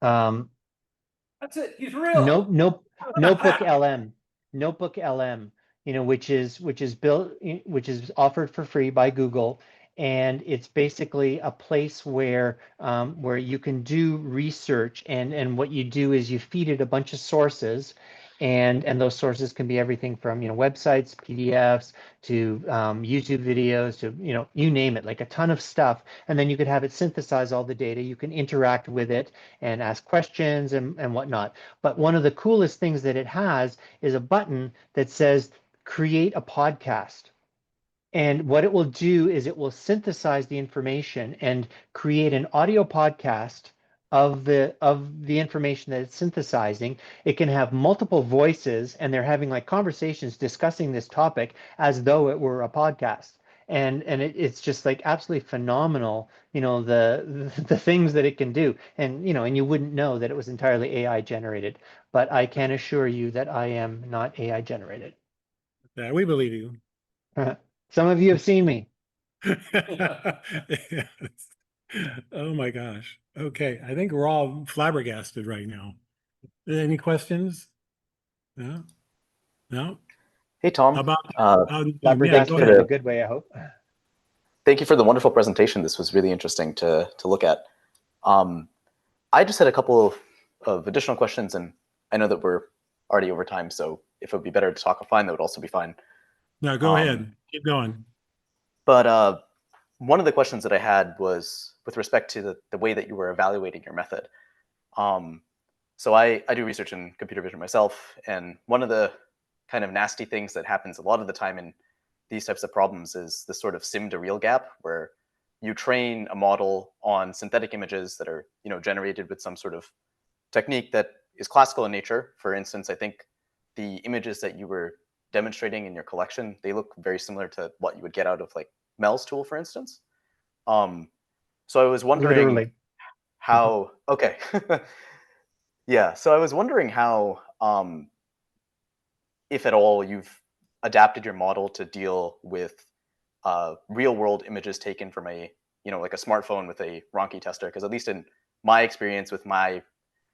That's it, he's real. Notebook LM, Notebook LM, which is built, which is offered for free by Google, and it's basically a place where you can do research, and what you do is you feed it a bunch of sources, and those sources can be everything from websites, PDFs, to YouTube videos, to you name it, like a ton of stuff, and then you could have it synthesize all the data. You can interact with it and ask questions and whatnot. But one of the coolest things that it has is a button that says create a podcast. And what it will do is it will synthesize the information and create an audio podcast of the information that it's synthesizing. It can have multiple voices, and they're having like conversations discussing this topic as though it were a podcast. And it's just like absolutely phenomenal, the things that it can do. And and you wouldn't know that it was entirely AI generated, but I can assure you that I am not AI generated. Yeah, we believe you. Some of you have seen me. Yes. Oh my gosh. Okay, I think we're all flabbergasted right now. Any questions? No? No? Hey, Tom. How about yeah, go Flabbergasted in ahead. a good way, I hope. Thank you for the wonderful presentation. This was really interesting to look at. I just had a couple of additional questions, and I know that we're already over time, so if it would be better to talk offline, that would also be fine. No, go ahead. Keep going. But one of the questions that I had was with respect to the way that you were evaluating your method. So I do research in computer vision myself, and one of the kind of nasty things that happens a lot of the time in these types of problems is this sort of sim to real gap, where you train a model on synthetic images that are generated with some sort of technique that is classical in nature. For instance, I think the images that you were demonstrating in your collection, they look very similar to what you would get out of like Mel's tool, for instance. So I was wondering Literally. how, okay. Yeah, so I was wondering how, if at all, you've adapted your model to deal with real world images taken from a, like a smartphone with a Ronchi tester. Because at least in my experience with my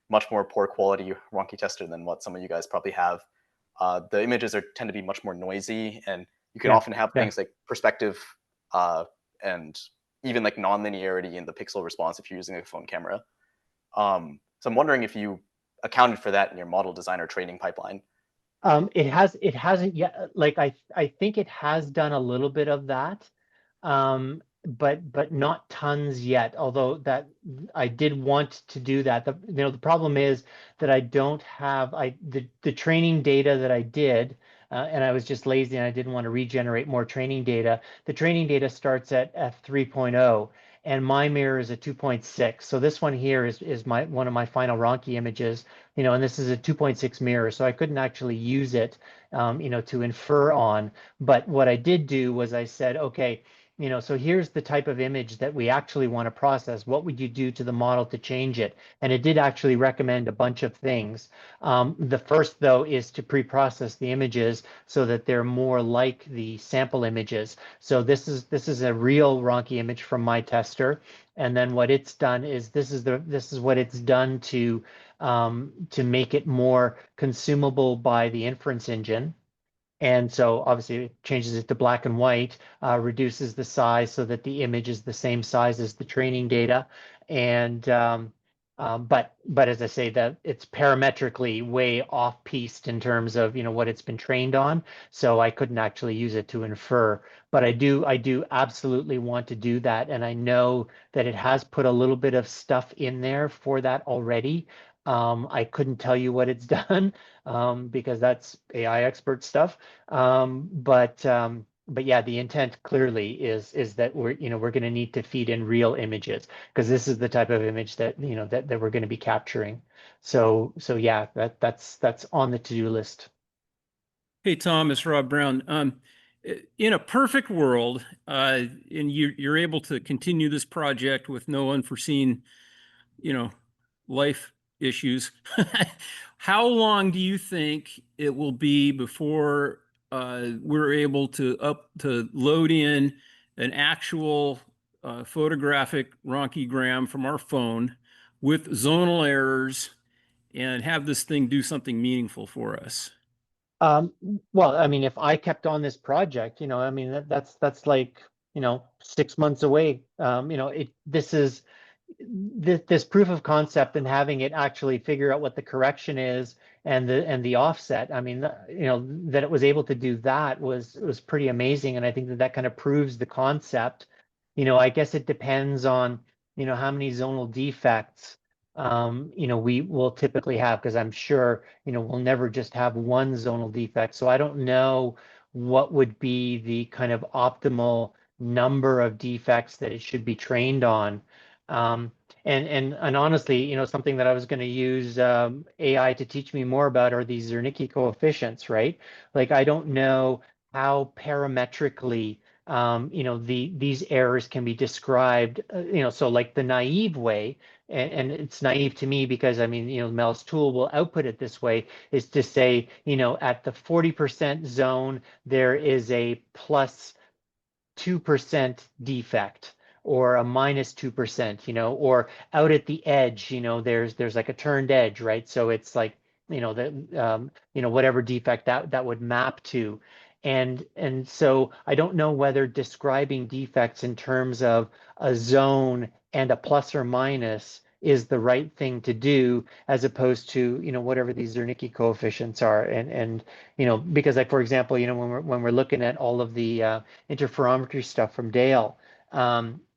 much more poor quality Ronchi tester than what some of you guys probably have, the images tend to be much more noisy, and you can often have things like perspective and even like non-linearity in the pixel response if you're using a phone camera. So I'm wondering if you accounted for that in your model design or training pipeline. It hasn't yet. Like I think it has done a little bit of that, but not tons yet. Although that I did want to do that. The problem is that I don't have the training data that I did, and I was just lazy and I didn't want to regenerate more training data. The training data starts at f3.0. And my mirror is a 2.6. So this one here is one of my final Ronchi images, and this is a 2.6 mirror. So I couldn't actually use it, to infer on. But what I did do was I said, okay, so here's the type of image that we actually want to process. What would you do to the model to change it? And it did actually recommend a bunch of things. The first, though, is to pre-process the images so that they're more like the sample images. So this is a real Ronchi image from my tester. And then what it's done is this is what it's done to make it more consumable by the inference engine. And so obviously it changes it to black and white, reduces the size so that the image is the same size as the training data. And But as I say, that it's parametrically way off piste in terms of what it's been trained on. So I couldn't actually use it to infer. But I do absolutely want to do that, and I know that it has put a little bit of stuff in there for that already. I couldn't tell you what it's done because that's AI expert stuff. But yeah, the intent clearly is that we're going to need to feed in real images, because this is the type of image that that we're going to be capturing. So yeah, that's on the to-do list. Hey, Tom, it's Rob Brown. In a perfect world, and you're able to continue this project with no unforeseen, life issues, how long do you think it will be before we're able to load in an actual photographic ronchigram from our phone with zonal errors and have this thing do something meaningful for us? Well, I mean, if I kept on this project, I mean, that's like, 6 months away. This proof of concept and having it actually figure out what the correction is and the offset. I mean, that it was able to do that was pretty amazing, and I think that kind of proves the concept. I guess it depends on how many zonal defects we will typically have, because I'm sure we'll never just have one zonal defect. So I don't know what would be the kind of optimal number of defects that it should be trained on. And honestly, something that I was going to use AI to teach me more about are these Zernike coefficients, right? Like, I don't know how parametrically these errors can be described. So like the naive way, and it's naive to me because I mean, Mel's tool will output it this way, is to say, at the 40% zone, there is a plus 2% defect, or a minus 2%, or out at the edge, there's like a turned edge, right? So it's like, whatever defect that would map to. And so I don't know whether describing defects in terms of a zone and a plus or minus is the right thing to do, as opposed to whatever these Zernike coefficients are. And because, like, for example, when we're looking at all of the interferometry stuff from Dale,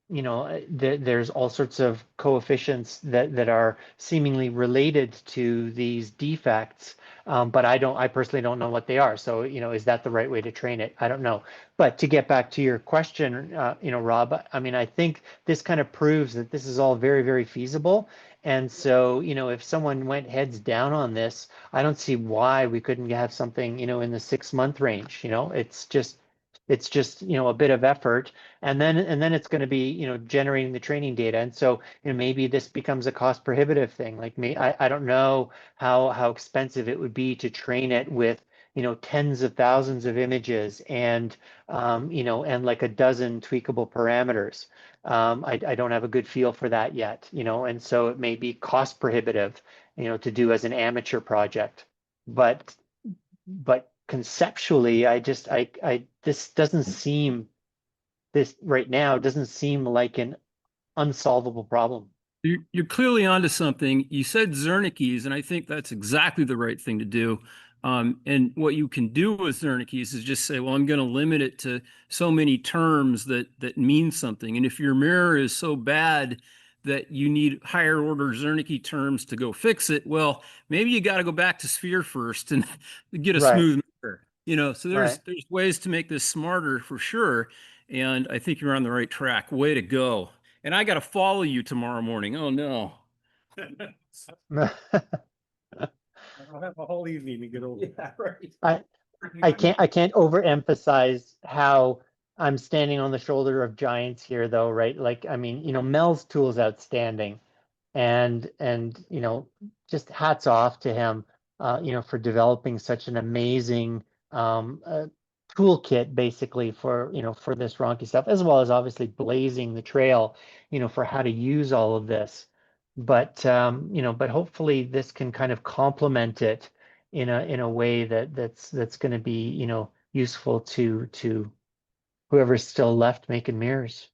there's all sorts of coefficients that are seemingly related to these defects, but I personally don't know what they are. So is that the right way to train it? I don't know. But to get back to your question, Rob, I mean, I think this kind of proves that this is all very, very feasible. And so, if someone went heads down on this, I don't see why we couldn't have something, in the 6-month range. It's just a bit of effort, and then it's going to be generating the training data. And so maybe this becomes a cost prohibitive thing. Like, I don't know how expensive it would be to train it with tens of thousands of images and and like a dozen tweakable parameters. I don't have a good feel for that yet, and so it may be cost prohibitive to do as an amateur project. But conceptually, this right now doesn't seem like an unsolvable problem. You're clearly onto something. You said Zernicke's, and I think that's exactly the right thing to do. And what you can do with Zernicke's is just say, well, I'm going to limit it to so many terms that mean something. And if your mirror is so bad that you need higher order Zernike terms to go fix it, well, maybe you got to go back to Sphere first and get a smooth mirror. So there's ways to make this smarter for sure. And I think you're on the right track. Way to go. And I got to follow you tomorrow morning. Oh, no. I'll have a whole evening to get over. Yeah, right. I can't overemphasize how I'm standing on the shoulder of giants here, though, right? Like, I mean, Mel's tool is outstanding, and just hats off to him, for developing such an amazing toolkit, basically, for for this Ronchi stuff, as well as obviously blazing the trail, for how to use all of this. But but hopefully this can kind of complement it in a way that's going to be useful to whoever's still left making mirrors.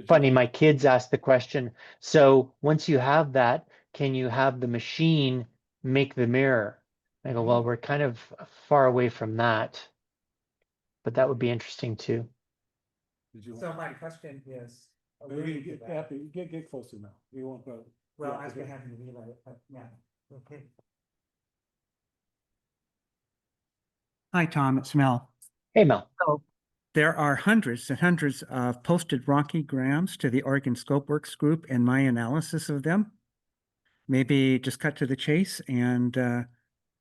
funny, my kids asked the question, so once you have that, can you have the machine make the mirror? I go, well, we're kind of far away from that, but that would be interesting too. So my question is. alluding to that. Get closer now. You won't go. Well, I was gonna have you relay it, but yeah, okay. Hi, Tom, it's Mel. Hey, Mel. There are hundreds and hundreds of posted Ronkograms to the Oregon Scopeworks group, and my analysis of them. Maybe just cut to the chase and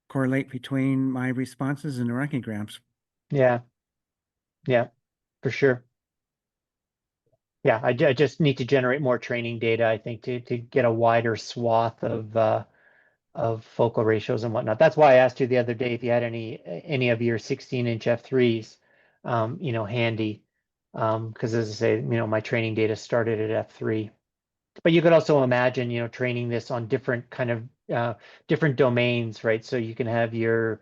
correlate between my responses and the Ronkograms. Yeah. Yeah, for sure. Yeah, I just need to generate more training data, I think, to get a wider swath of focal ratios and whatnot. That's why I asked you the other day if you had any of your 16-inch f3s, you know, handy. Because as I say, you know, my training data started at f3. But you could also imagine, you know, training this on different kind of different domains, right? So you can have your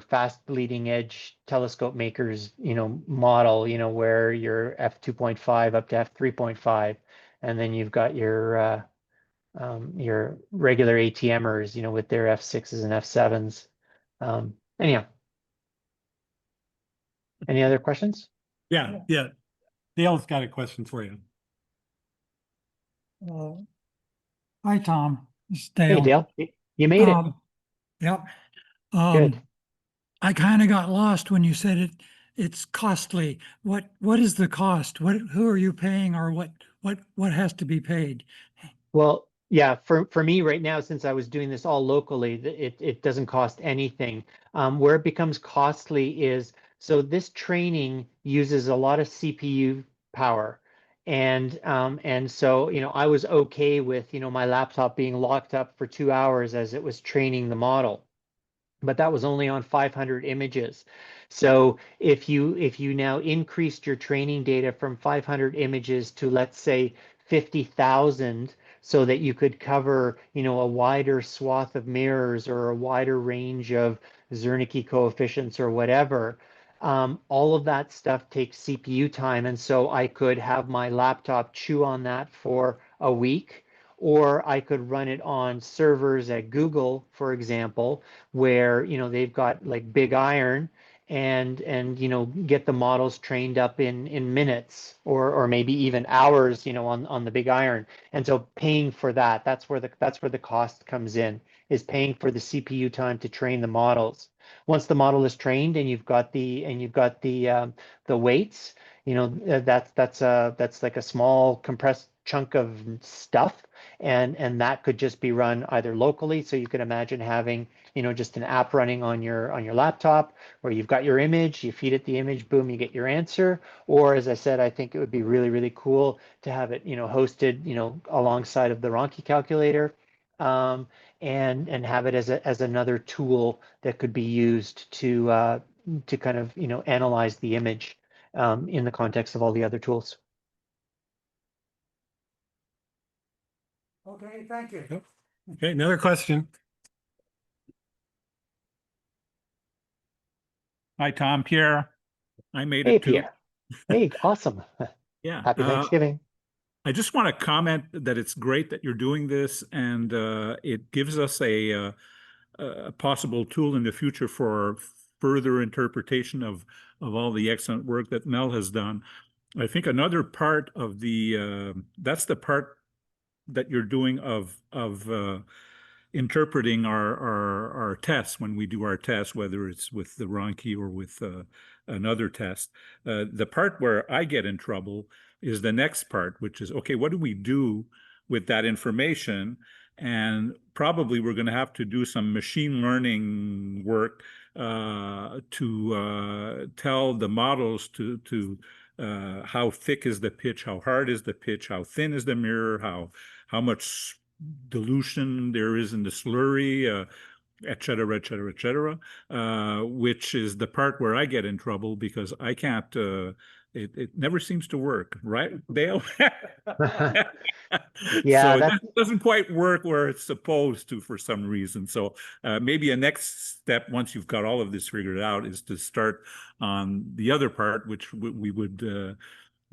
fast bleeding edge telescope makers, you know, model, you know, where you're f2.5 up to f3.5, and then you've got your regular ATMers, you know, with their f6s and f7s. Anyhow, any other questions? Yeah. Dale's got a question for you. Hi, Tom. It's Hey, Dale. Dale, you made it. Yep. Good. I kind of got lost when you said it's costly. What is the cost? Who are you paying, or what has to be paid? Well, yeah, for me right now, since I was doing this all locally, it doesn't cost anything. Where it becomes costly is, so this training uses a lot of CPU power. And so, you know, I was okay with, you know, my laptop being locked up for 2 hours as it was training the model. But that was only on 500 images. So if you now increased your training data from 500 images to, let's say, 50,000, so that you could cover, you know, a wider swath of mirrors or a wider range of Zernike coefficients or whatever, all of that stuff takes CPU time. And so I could have my laptop chew on that for a week, or I could run it on servers at Google, for example, where, you know, they've got like big iron, and you know, get the models trained up in minutes or maybe even hours, you know, on the big iron. And so paying for that, that's where the cost comes in, is paying for the CPU time to train the models. Once the model is trained and you've got the weights, you know, that's like a small compressed chunk of stuff, and that could just be run either locally. So you could imagine having, you know, just an app running on your laptop where you've got your image, you feed it the image, boom, you get your answer. Or as I said, I think it would be really, really cool to have it, you know, hosted, you know, alongside of the Ronki calculator, and have it as another tool that could be used to kind of, you know, analyze the image in the context of all the other tools. Okay, thank you. Okay, another question. Hi, Tom, Pierre. I made Hey, it too. Pierre. Hey, awesome. Yeah. Happy Thanksgiving. I just want to comment that it's great that you're doing this, and it gives us a possible tool in the future for further interpretation of all the excellent work that Mel has done. I think another part of the that's the part that you're doing of interpreting our tests when we do our tests, whether it's with the Ronki or with another test. The part where I get in trouble is the next part, which is, okay, what do we do with that information? And probably we're going to have to do some machine learning work to tell the models to how thick is the pitch, how hard is the pitch, how thin is the mirror, how much dilution there is in the slurry, et cetera, et cetera, et cetera, which is the part where I get in trouble because I can't, it never seems to work, right, Dale? Yeah, so it doesn't quite work where it's supposed to for some reason. So maybe a next step, once you've got all of this figured out, is to start on the other part, which we would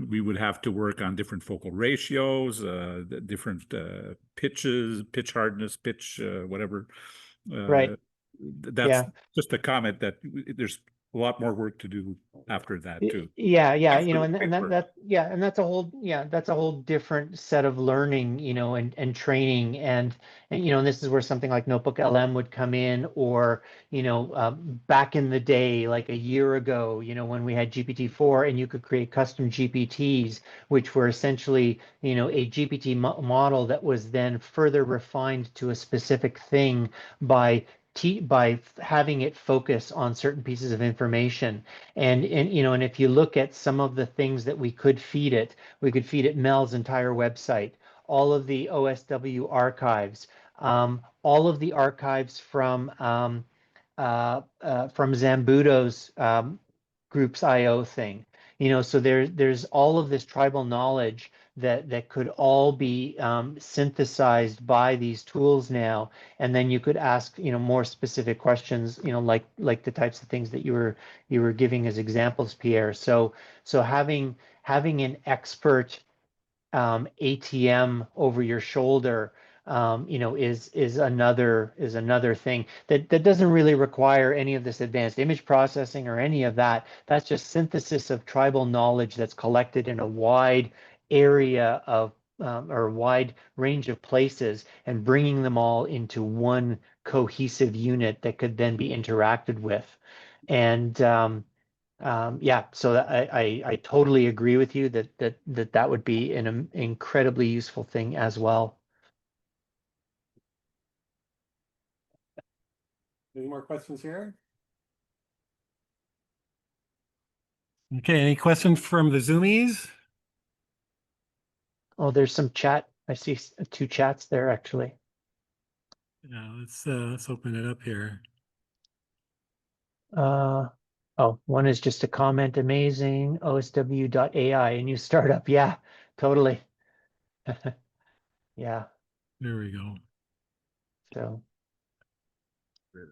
we would have to work on different focal ratios, the different pitches, pitch hardness, pitch whatever. Right. That's Yeah. just a comment that there's a lot more work to do after that too. Yeah, That's you know, really and great work. that's a whole, that's a whole different set of learning, you know, and training, and you know, and this is where something like Notebook LM would come in, or you know, back in the day, like a year ago, you know, when we had GPT-4 and you could create custom GPTs, which were essentially, you know, a GPT model that was then further refined to a specific thing by having it focus on certain pieces of information. And you know, and if you look at some of the things that we could feed it, we could feed it Mel's entire website, all of the OSW archives, all of the archives from Zambudo's groups IO thing. You know, so there's all of this tribal knowledge that could all be synthesized by these tools now, and then you could ask, you know, more specific questions, you know, like the types of things that you were giving as examples, Pierre. So having an expert ATM over your shoulder, you know, is another thing that doesn't really require any of this advanced image processing or any of that. That's just synthesis of tribal knowledge that's collected in a wide area of or a wide range of places, and bringing them all into one cohesive unit that could then be interacted with. And yeah, so I totally agree with you that would be an incredibly useful thing as well. Any more questions here? Okay, any questions from the Zoomies? Oh, there's some chat. I see two chats there actually. Yeah, let's open it up here. Oh, one is just a comment. Amazing. OSW.ai, a new startup. Yeah, totally. Yeah. There we go. So Okay.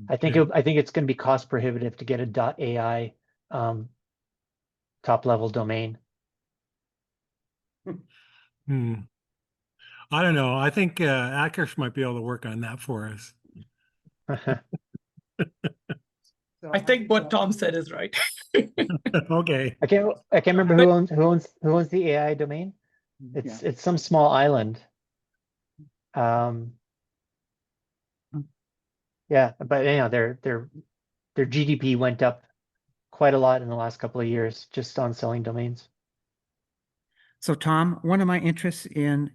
I think it's going to be cost prohibitive to get a .ai top level domain. Hmm. I don't know. I think Akash might be able to work on that for us. I think what Tom said is right. Okay. I can't remember who owns the AI domain. It's some small island. Yeah, but you know, their GDP went up quite a lot in the last couple of years just on selling domains. So Tom, one of my interests in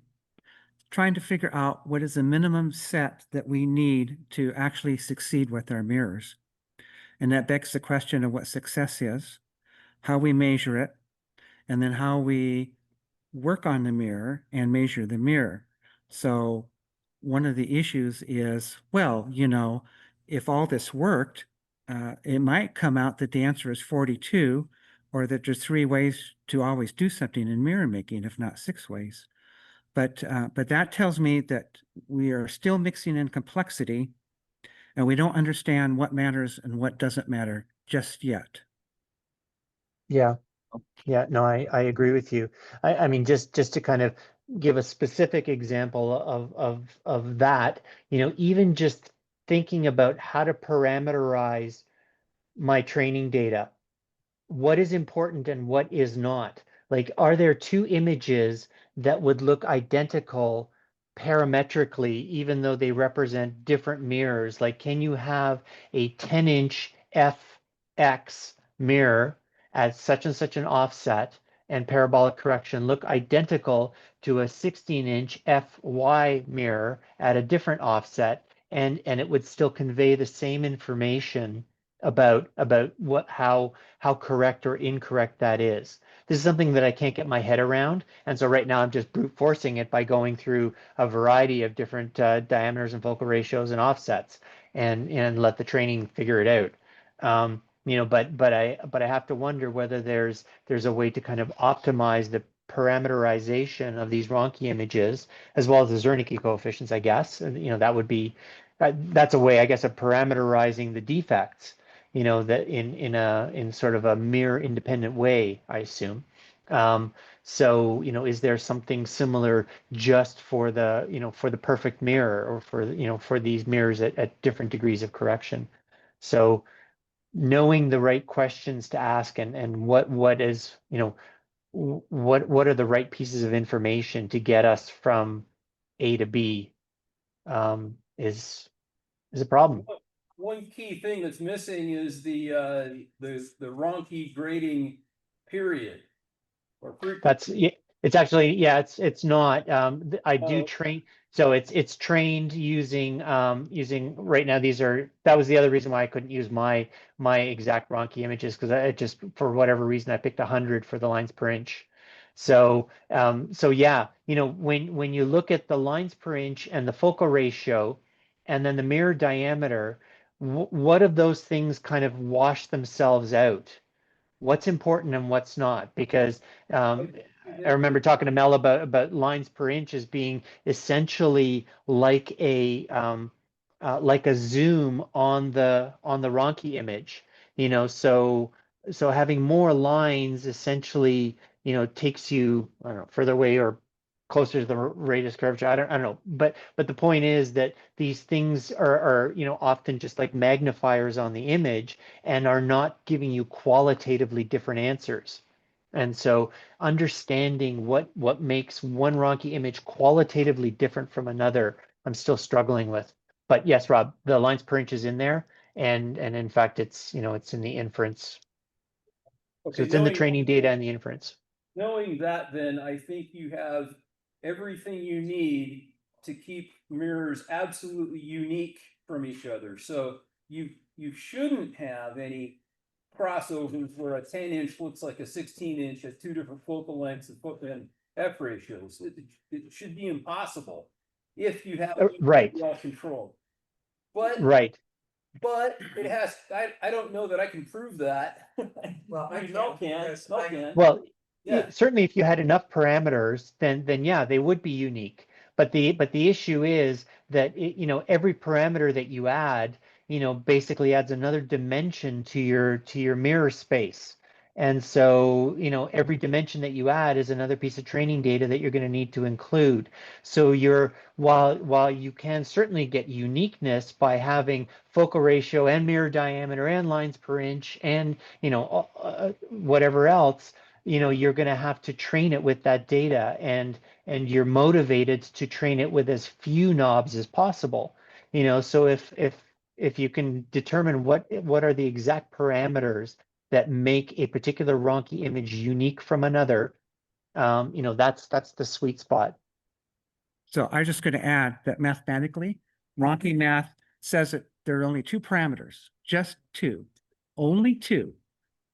trying to figure out what is the minimum set that we need to actually succeed with our mirrors. And that begs the question of what success is, how we measure it, and then how we work on the mirror and measure the mirror. So one of the issues is, well, you know, if all this worked, it might come out that the answer is 42, or that there's 3 ways to always do something in mirror making, if not 6 ways. But that tells me that we are still mixing in complexity, and we don't understand what matters and what doesn't matter just yet. Yeah. Yeah, no, I agree with you. I mean, just to kind of give a specific example of that, you know, even just thinking about how to parameterize my training data, what is important and what is not. Like, are there 2 images that would look identical parametrically, even though they represent different mirrors? Like, can you have a 10-inch FX mirror at such and such an offset and parabolic correction look identical to a 16-inch FY mirror at a different offset, and it would still convey the same information about how correct or incorrect that is? This is something that I can't get my head around, and so right now I'm just brute forcing it by going through a variety of different diameters and focal ratios and offsets, and let the training figure it out. You know, but I have to wonder whether there's a way to kind of optimize the parameterization of these Ronchi images as well as the Zernike coefficients, I guess. And, you know, that would be that's a way, I guess, of parameterizing the defects. you know, that in sort of a mirror independent way, I assume. So, you know, is there something similar just for the, you know, for the perfect mirror, or for, you know, for these mirrors at different degrees of correction? So knowing the right questions to ask, and what is, you know, what are the right pieces of information to get us from A to B, is a problem. One key thing that's missing is the Ronchi grading period. That's, it's actually, yeah, it's not, I do Oh. train, so it's trained using, using, right now, that was the other reason why I couldn't use my exact Ronchi images, because I just, for whatever reason, I picked 100 for the lines per inch. So, so yeah, you know, when you look at the lines per inch and the focal ratio, and then the mirror diameter, what of those things kind of wash themselves out? What's important and what's not? Because I remember talking to Mel about lines per inch as being essentially like a zoom on the Ronchi image, you know. So having more lines essentially, you know, takes you, I don't know, further away or closer to the radius curvature. I don't know, but the point is that these things are, you know, often just like magnifiers on the image, and are not giving you qualitatively different answers. And so understanding what makes one Ronchi image qualitatively different from another, I'm still struggling with. But yes, Rob, the lines per inch is in there, and in fact, it's, you know, it's in the inference. So it's in the training data and the inference. Knowing that, then I think you have everything you need to keep mirrors absolutely unique from each other. So you shouldn't have any crossovers where a 10-inch looks like a 16-inch at two different focal lengths and f ratios. It should be impossible if you have Right. well controlled. But right. But it has. I don't know that I can prove that. Well, I Mel can, can. because Mel I- can. Well, Yeah. certainly if you had enough parameters, then yeah, they would be unique. But the issue is that you know, every parameter that you add, you know, basically adds another dimension to your mirror space. And so, you know, every dimension that you add is another piece of training data that you're going to need to include. So while you can certainly get uniqueness by having focal ratio and mirror diameter and lines per inch and, you know, whatever else, you know, you're going to have to train it with that data, and you're motivated to train it with as few knobs as possible. You know, so if you can determine what are the exact parameters that make a particular Ronchi image unique from another, you know, that's the sweet spot. So I'm just going to add that mathematically, Ronchi math says that there are only two parameters, just two, only two: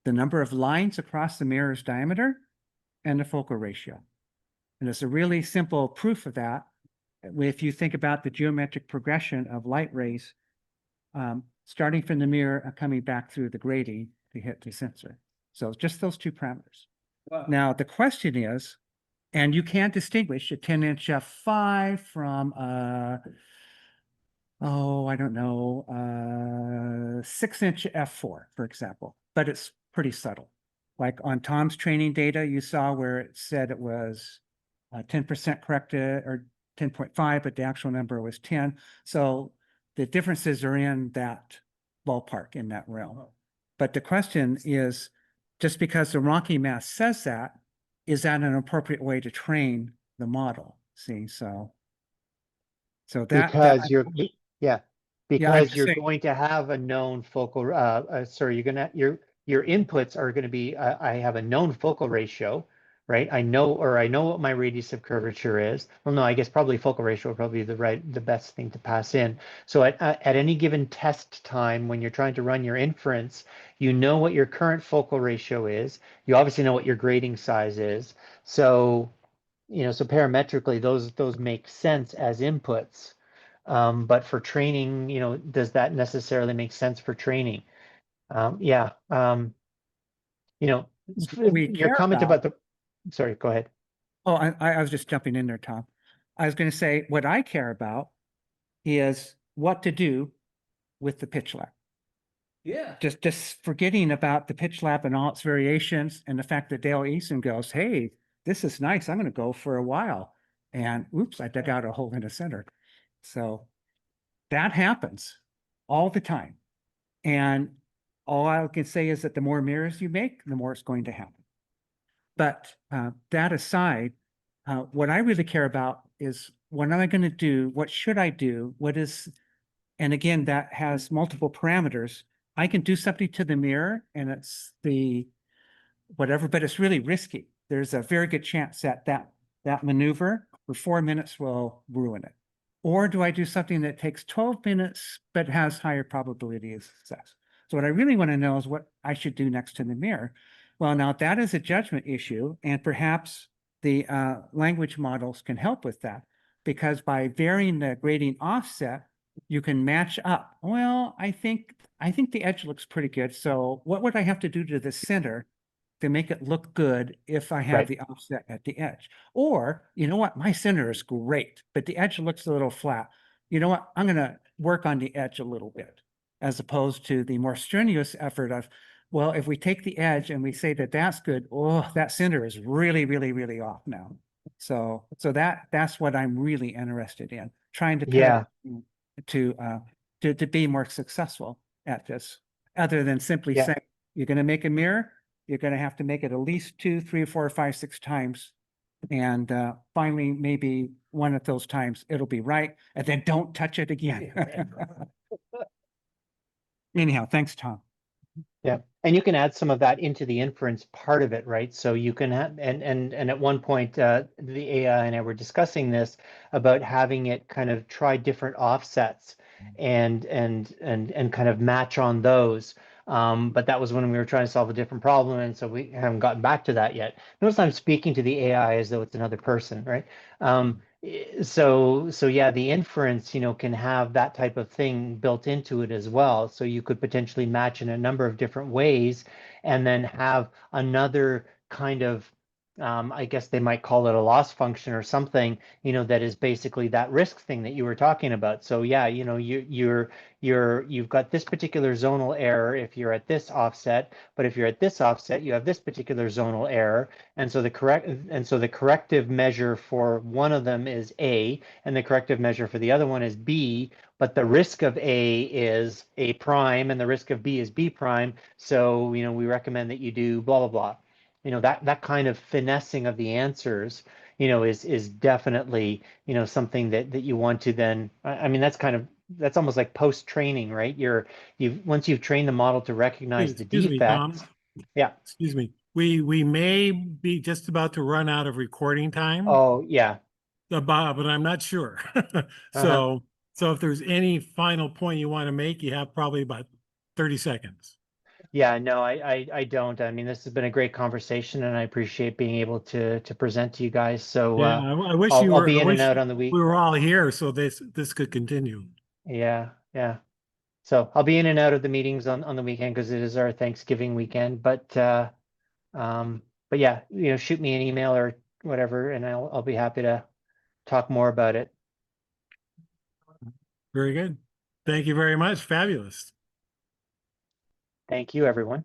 the number of lines across the mirror's diameter and the focal ratio. And it's a really simple proof of that. If you think about the geometric progression of light rays, starting from the mirror and coming back through the grating to hit the sensor. So just those two parameters. Wow. Now, the question is, and you can't distinguish a 10-inch f5 from I don't know, 6-inch f4, for example, but it's pretty subtle. Like on Tom's training data, you saw where it said it was 10% corrected, or 10.5, but the actual number was 10. So the differences are in that ballpark, in that realm. But the question is, just because the Ronchi math says that, is that an appropriate way to train the model? See, so Because you're saying, going to have a known focal, you're gonna, your inputs are going to be, I have a known focal ratio, right? I know what my radius of curvature is. Well, no, I guess probably focal ratio would probably be the best thing to pass in. So at any given test time, when you're trying to run your inference, you know what your current focal ratio is. You obviously know what your grading size is. So, you know, so parametrically, those make sense as inputs. But for training, you know, does that necessarily make sense for training? You know, what we your care comment about. about sorry, go ahead. Oh, I was just jumping in there, Tom. I was going to say, what I care about is what to do with the pitch lag. Yeah. Just forgetting about the pitch lap and all its variations and the fact that Dale Eason goes, hey, this is nice. I'm going to go for a while. And oops, I dug out a hole in the center. So that happens all the time. And all I can say is that the more mirrors you make, the more it's going to happen. But that aside, what I really care about is what am I going to do? What should I do? And again, that has multiple parameters. I can do something to the mirror and it's whatever, but it's really risky. There's a very good chance that that maneuver for 4 minutes will ruin it. Or do I do something that takes 12 minutes, but has higher probability of success? So what I really want to know is what I should do next to the mirror. Well, now that is a judgment issue, and perhaps the language models can help with that, because by varying the grading offset, you can match up. Well, I think the edge looks pretty good. So what would I have to do to the center to make it look good if I have Right. the offset at the edge? Or, you know what, my center is great, but the edge looks a little flat. You know what, I'm going to work on the edge a little bit, as opposed to the more strenuous effort of, well, if we take the edge and we say that that's good, oh, that center is really, really, really off now. So that's what I'm really interested in, trying to Yeah. to be more successful at this, other than simply Yeah. saying, you're going to make a mirror, you're going to have to make it at least 2, 3, 4, 5, 6 times. And finally, maybe one of those times it'll be right. And then don't touch it again. Anyhow, thanks, Tom. Yeah, and you can add some of that into the inference part of it, right? So you can have, and at one point, the AI and I were discussing this about having it kind of try different offsets and kind of match on those. But that was when we were trying to solve a different problem, and so we haven't gotten back to that yet. Notice I'm speaking to the AI as though it's another person, right? So yeah, the inference, can have that type of thing built into it as well. So you could potentially match in a number of different ways and then have another kind of, I guess they might call it a loss function or something, that is basically that risk thing that you were talking about. So yeah, you've got this particular zonal error if you're at this offset, but if you're at this offset, you have this particular zonal error. And so the corrective measure for one of them is A, and the corrective measure for the other one is B, but the risk of A is A prime and the risk of B is B prime. So, we recommend that you do blah, blah, blah. That kind of finessing of the answers, is definitely, something that you want to then, I mean, that's almost like post-training, right? Once you've trained the model to recognize the Excuse me, Tom. defects. Yeah. Excuse me. We may be just about to run out of recording time. Oh, yeah. But I'm not sure. So if there's any final point you want to make, you have probably about 30 seconds. Yeah, no, I don't. I mean, this has been a great conversation, and I appreciate being able to present to you guys. So Yeah, I wish I'll be in and out on the week. We were all here, so this could continue. Yeah. So I'll be in and out of the meetings on the weekend because it is our Thanksgiving weekend. But yeah, shoot me an email or whatever, and I'll be happy to talk more about it. Very good. Thank you very much. Fabulous. Thank you, everyone.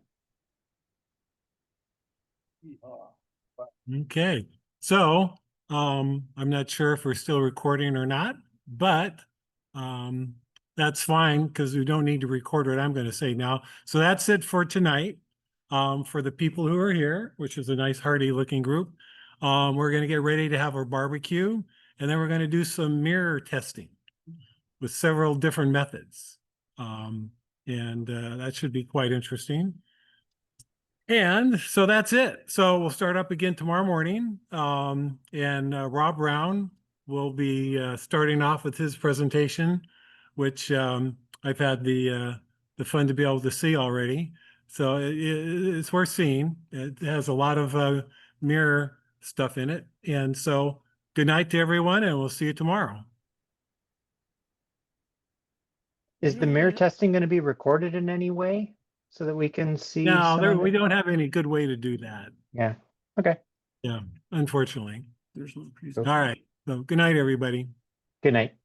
Okay. So, I'm not sure if we're still recording or not, but that's fine because we don't need to record what I'm going to say now. So that's it for tonight. For the people who are here, which is a nice hearty looking group, we're going to get ready to have our barbecue, and then we're going to do some mirror testing with several different methods. And that should be quite interesting. And so that's it. So we'll start up again tomorrow morning. And Rob Brown will be starting off with his presentation, which I've had the fun to be able to see already. So it's worth seeing. It has a lot of mirror stuff in it. And so good night to everyone, and we'll see you tomorrow. Is the mirror testing going to be recorded in any way so that we can see? No, we don't have any good way to do that. Yeah. Okay. Yeah, unfortunately. There's no All right. So good night, everybody. Good night.